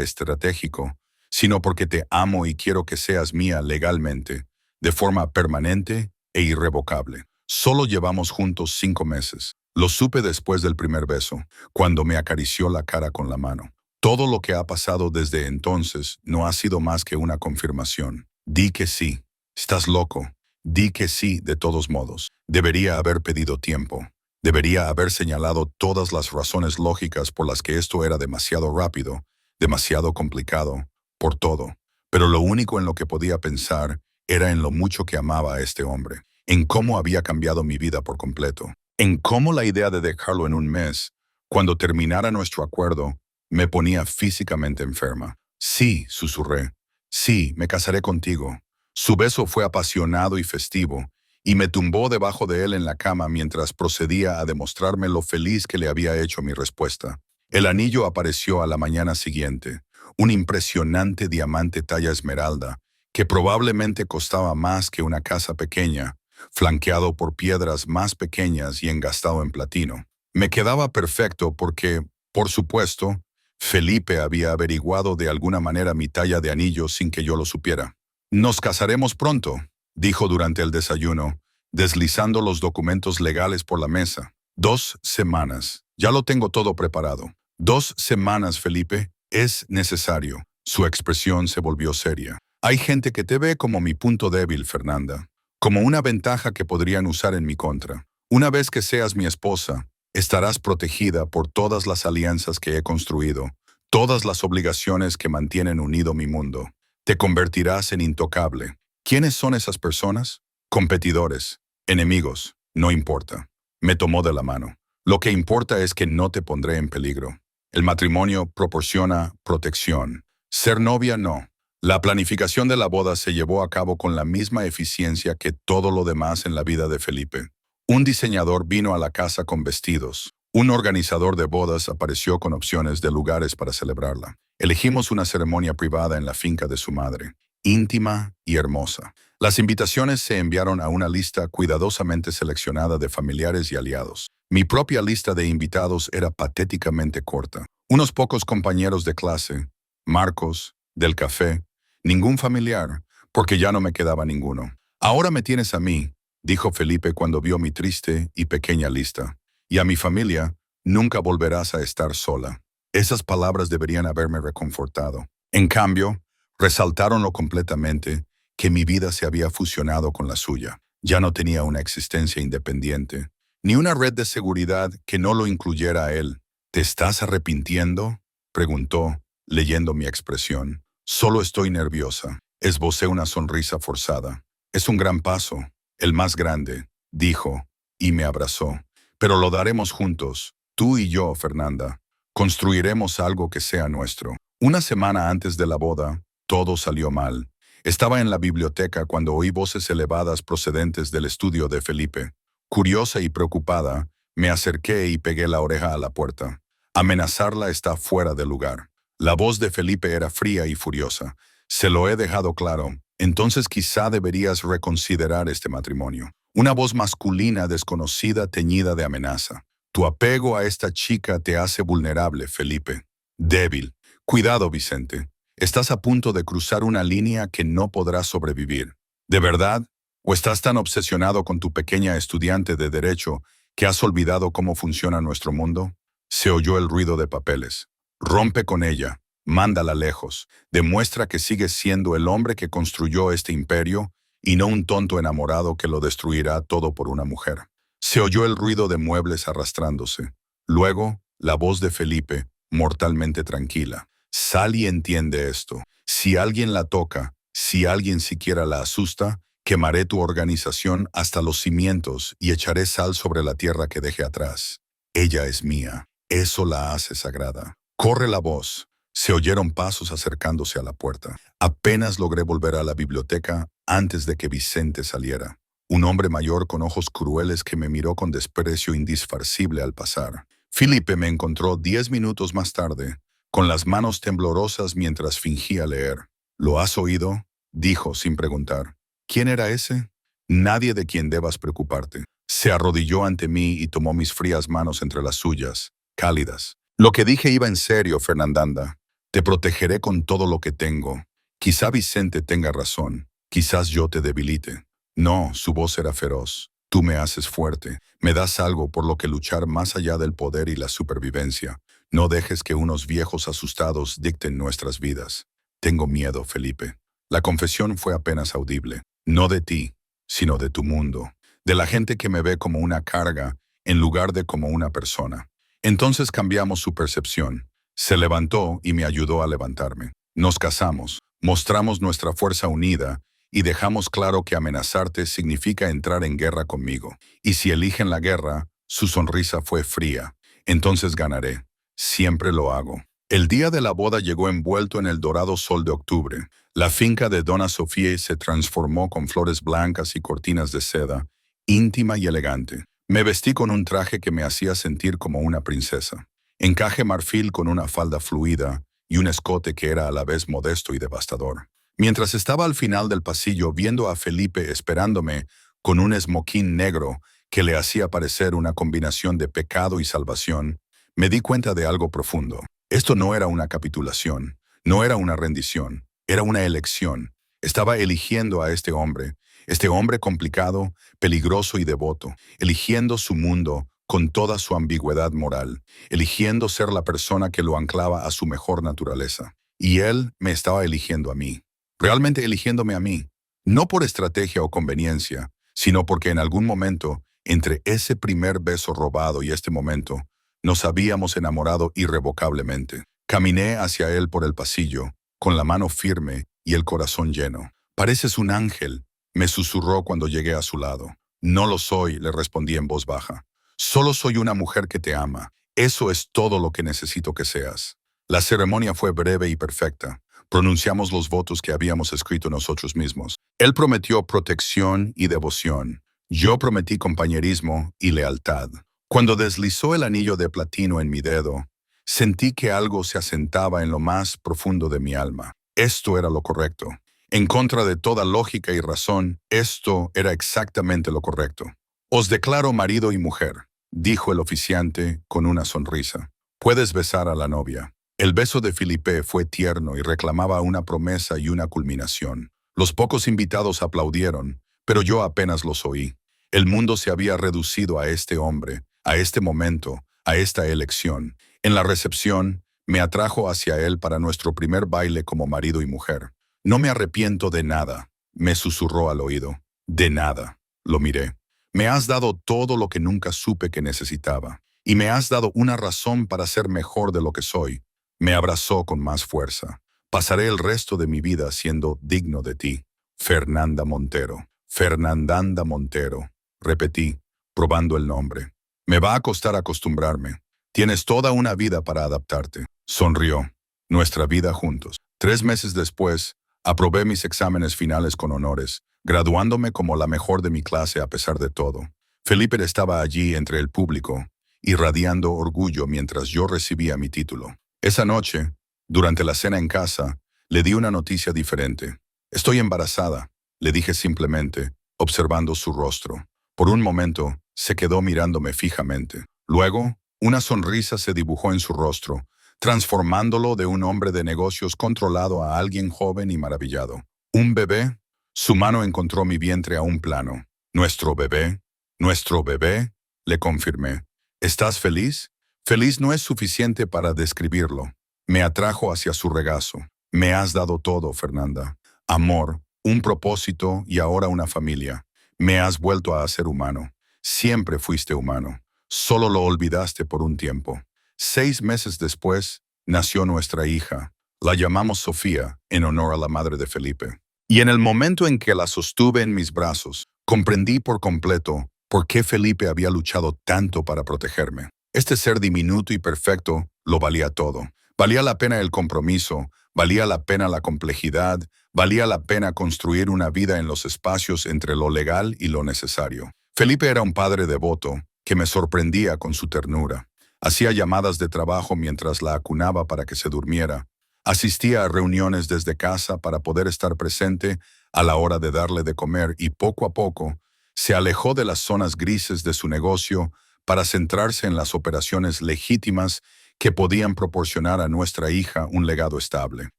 [SPEAKER 1] estratégico, sino porque te amo y quiero que seas mía legalmente, de forma permanente e irrevocable. Solo llevamos juntos 5 meses. Lo supe después del primer beso, cuando me acarició la cara con la mano. Todo lo que ha pasado desde entonces no ha sido más que una confirmación. Di que sí. Estás loco. Di que sí, de todos modos. Debería haber pedido tiempo. Debería haber señalado todas las razones lógicas por las que esto era demasiado rápido, demasiado complicado, por todo. Pero lo único en lo que podía pensar era en lo mucho que amaba a este hombre, en cómo había cambiado mi vida por completo, en cómo la idea de dejarlo en un mes, cuando terminara nuestro acuerdo, me ponía físicamente enferma. Sí, susurré. Sí, me casaré contigo. Su beso fue apasionado y festivo, y me tumbó debajo de él en la cama mientras procedía a demostrarme lo feliz que le había hecho mi respuesta. El anillo apareció a la mañana siguiente, un impresionante diamante talla esmeralda, que probablemente costaba más que una casa pequeña, flanqueado por piedras más pequeñas y engastado en platino. Me quedaba perfecto porque, por supuesto, Felipe había averiguado de alguna manera mi talla de anillo sin que yo lo supiera. «Nos casaremos pronto», dijo durante el desayuno, deslizando los documentos legales por la mesa. 2 semanas. Ya lo tengo todo preparado. 2 semanas, Felipe. Es necesario. Su expresión se volvió seria. Hay gente que te ve como mi punto débil, Fernanda. Como una ventaja que podrían usar en mi contra. Una vez que seas mi esposa, estarás protegida por todas las alianzas que he construido, todas las obligaciones que mantienen unido mi mundo. Te convertirás en intocable. ¿Quiénes son esas personas? Competidores, enemigos, no importa. Me tomó de la mano. Lo que importa es que no te pondré en peligro. El matrimonio proporciona protección. Ser novia no. La planificación de la boda se llevó a cabo con la misma eficiencia que todo lo demás en la vida de Felipe. Un diseñador vino a la casa con vestidos. Un organizador de bodas apareció con opciones de lugares para celebrarla. Elegimos una ceremonia privada en la finca de su madre, íntima y hermosa. Las invitaciones se enviaron a una lista cuidadosamente seleccionada de familiares y aliados. Mi propia lista de invitados era patéticamente corta. Unos pocos compañeros de clase, Marcos, del café, ningún familiar, porque ya no me quedaba ninguno. Ahora me tienes a mí, dijo Felipe cuando vio mi triste y pequeña lista. Y a mi familia, nunca volverás a estar sola. Esas palabras deberían haberme reconfortado. En cambio, resaltaronlo completamente que mi vida se había fusionado con la suya. Ya no tenía una existencia independiente, ni una red de seguridad que no lo incluyera a él. ¿Te estás arrepintiendo?, preguntó, leyendo mi expresión. Solo estoy nerviosa. Esbocé una sonrisa forzada. Es un gran paso, el más grande, dijo, y me abrazó. Pero lo daremos juntos, tú y yo, Fernanda. Construiremos algo que sea nuestro. Una semana antes de la boda, todo salió mal. Estaba en la biblioteca cuando oí voces elevadas procedentes del estudio de Felipe. Curiosa y preocupada, me acerqué y pegué la oreja a la puerta. Amenazarla está fuera de lugar. La voz de Felipe era fría y furiosa. Se lo he dejado claro. Entonces quizá deberías reconsiderar este matrimonio. Una voz masculina desconocida teñida de amenaza. Tu apego a esta chica te hace vulnerable, Felipe. Débil. Cuidado, Vicente. Estás a punto de cruzar una línea que no podrás sobrevivir. ¿De verdad? ¿O estás tan obsesionado con tu pequeña estudiante de Derecho que has olvidado cómo funciona nuestro mundo? Se oyó el ruido de papeles. Rompe con ella. Mándala lejos. Demuestra que sigues siendo el hombre que construyó este imperio y no un tonto enamorado que lo destruirá todo por una mujer. Se oyó el ruido de muebles arrastrándose. Luego, la voz de Felipe, mortalmente tranquila. Sal y entiende esto. Si alguien la toca, si alguien siquiera la asusta, quemaré tu organización hasta los cimientos y echaré sal sobre la tierra que deje atrás. Ella es mía. Eso la hace sagrada. Corre la voz. Se oyeron pasos acercándose a la puerta. Apenas logré volver a la biblioteca antes de que Vicente saliera. Un hombre mayor con ojos crueles que me miró con desprecio indisfarcible al pasar. Felipe me encontró 10 minutos más tarde, con las manos temblorosas mientras fingía leer. ¿Lo has oído?, dijo sin preguntar. ¿Quién era ese? Nadie de quien debas preocuparte. Se arrodilló ante mí y tomó mis frías manos entre las suyas, cálidas. Lo que dije iba en serio, Fernanda. Te protegeré con todo lo que tengo. Quizá Vicente tenga razón. Quizás yo te debilite. No, su voz era feroz. Tú me haces fuerte. Me das algo por lo que luchar más allá del poder y la supervivencia. No dejes que unos viejos asustados dicten nuestras vidas. Tengo miedo, Felipe. La confesión fue apenas audible. No de ti, sino de tu mundo. De la gente que me ve como una carga en lugar de como una persona. Entonces cambiamos su percepción. Se levantó y me ayudó a levantarme. Nos casamos, mostramos nuestra fuerza unida y dejamos claro que amenazarte significa entrar en guerra conmigo. Y si eligen la guerra, su sonrisa fue fría. Entonces ganaré. Siempre lo hago. El día de la boda llegó envuelto en el dorado sol de octubre. La finca de Dona Sofía se transformó con flores blancas y cortinas de seda, íntima y elegante. Me vestí con un traje que me hacía sentir como una princesa. Encaje marfil con una falda fluida y un escote que era a la vez modesto y devastador. Mientras estaba al final del pasillo viendo a Felipe esperándome con un esmoquín negro que le hacía parecer una combinación de pecado y salvación, me di cuenta de algo profundo. Esto no era una capitulación, no era una rendición, era una elección. Estaba eligiendo a este hombre complicado, peligroso y devoto, eligiendo su mundo con toda su ambigüedad moral, eligiendo ser la persona que lo anclaba a su mejor naturaleza. Y él me estaba eligiendo a mí, realmente eligiéndome a mí, no por estrategia o conveniencia, sino porque en algún momento, entre ese primer beso robado y este momento, nos habíamos enamorado irrevocablemente. Caminé hacia él por el pasillo, con la mano firme y el corazón lleno. «Pareces un ángel», me susurró cuando llegué a su lado. «No lo soy», le respondí en voz baja. «Solo soy una mujer que te ama. Eso es todo lo que necesito que seas». La ceremonia fue breve y perfecta. Pronunciamos los votos que habíamos escrito nosotros mismos. Él prometió protección y devoción. Yo prometí compañerismo y lealtad. Cuando deslizó el anillo de platino en mi dedo, sentí que algo se asentaba en lo más profundo de mi alma. Esto era lo correcto. En contra de toda lógica y razón, esto era exactamente lo correcto. Os declaro marido y mujer, dijo el oficiante con una sonrisa. Puedes besar a la novia. El beso de Felipe fue tierno y reclamaba una promesa y una culminación. Los pocos invitados aplaudieron, pero yo apenas los oí. El mundo se había reducido a este hombre, a este momento, a esta elección. En la recepción, me atrajo hacia él para nuestro primer baile como marido y mujer. No me arrepiento de nada, me susurró al oído. De nada. Lo miré. Me has dado todo lo que nunca supe que necesitaba, y me has dado una razón para ser mejor de lo que soy. Me abrazó con más fuerza. Pasaré el resto de mi vida siendo digno de ti. Fernanda Montero. Fernandanda Montero. Repetí, probando el nombre. Me va a costar acostumbrarme. Tienes toda una vida para adaptarte. Sonrió. Nuestra vida juntos. 3 meses después, aprobé mis exámenes finales con honores, graduándome como la mejor de mi clase a pesar de todo. Felipe estaba allí entre el público, irradiando orgullo mientras yo recibía mi título. Esa noche, durante la cena en casa, le di una noticia diferente. Estoy embarazada, le dije simplemente, observando su rostro. Por un momento, se quedó mirándome fijamente. Luego, una sonrisa se dibujó en su rostro, transformándolo de un hombre de negocios controlado a alguien joven y maravillado. ¿Un bebé? Su mano encontró mi vientre a un plano. ¿Nuestro bebé? ¿Nuestro bebé? Le confirmé. ¿Estás feliz? Feliz no es suficiente para describirlo. Me atrajo hacia su regazo. Me has dado todo, Fernanda. Amor, un propósito y ahora una familia. Me has vuelto a ser humano. Siempre fuiste humano. Solo lo olvidaste por un tiempo. 6 meses después, nació nuestra hija. La llamamos Sofía, en honor a la madre de Felipe. Y en el momento en que la sostuve en mis brazos, comprendí por completo por qué Felipe había luchado tanto para protegerme. Este ser diminuto y perfecto lo valía todo. Valía la pena el compromiso, valía la pena la complejidad, valía la pena construir una vida en los espacios entre lo legal y lo necesario. Felipe era un padre devoto que me sorprendía con su ternura. Hacía llamadas de trabajo mientras la acunaba para que se durmiera. Asistía a reuniones desde casa para poder estar presente a la hora de darle de comer y poco a poco se alejó de las zonas grises de su negocio para centrarse en las operaciones legítimas que podían proporcionar a nuestra hija un legado estable.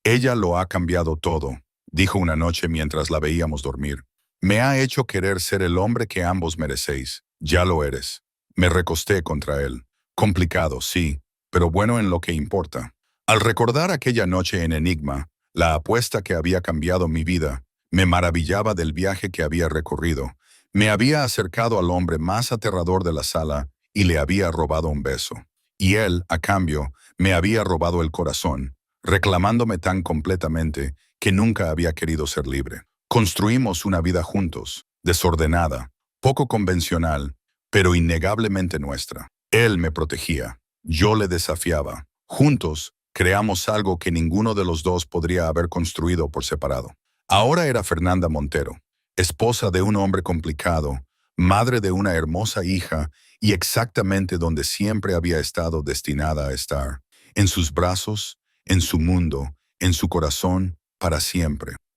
[SPEAKER 1] Ella lo ha cambiado todo, dijo una noche mientras la veíamos dormir. Me ha hecho querer ser el hombre que ambos merecéis. Ya lo eres. Me recosté contra él. Complicado, sí, pero bueno en lo que importa. Al recordar aquella noche en Enigma, la apuesta que había cambiado mi vida, me maravillaba del viaje que había recorrido. Me había acercado al hombre más aterrador de la sala y le había robado un beso. Y él, a cambio, me había robado el corazón, reclamándome tan completamente que nunca había querido ser libre. Construimos una vida juntos, desordenada, poco convencional, pero innegablemente nuestra. Él me protegía, yo le desafiaba. Juntos, creamos algo que ninguno de los dos podría haber construido por separado. Ahora era Fernanda Montero, esposa de un hombre complicado, madre de una hermosa hija y exactamente donde siempre había estado destinada a estar, en sus brazos, en su mundo, en su corazón, para siempre.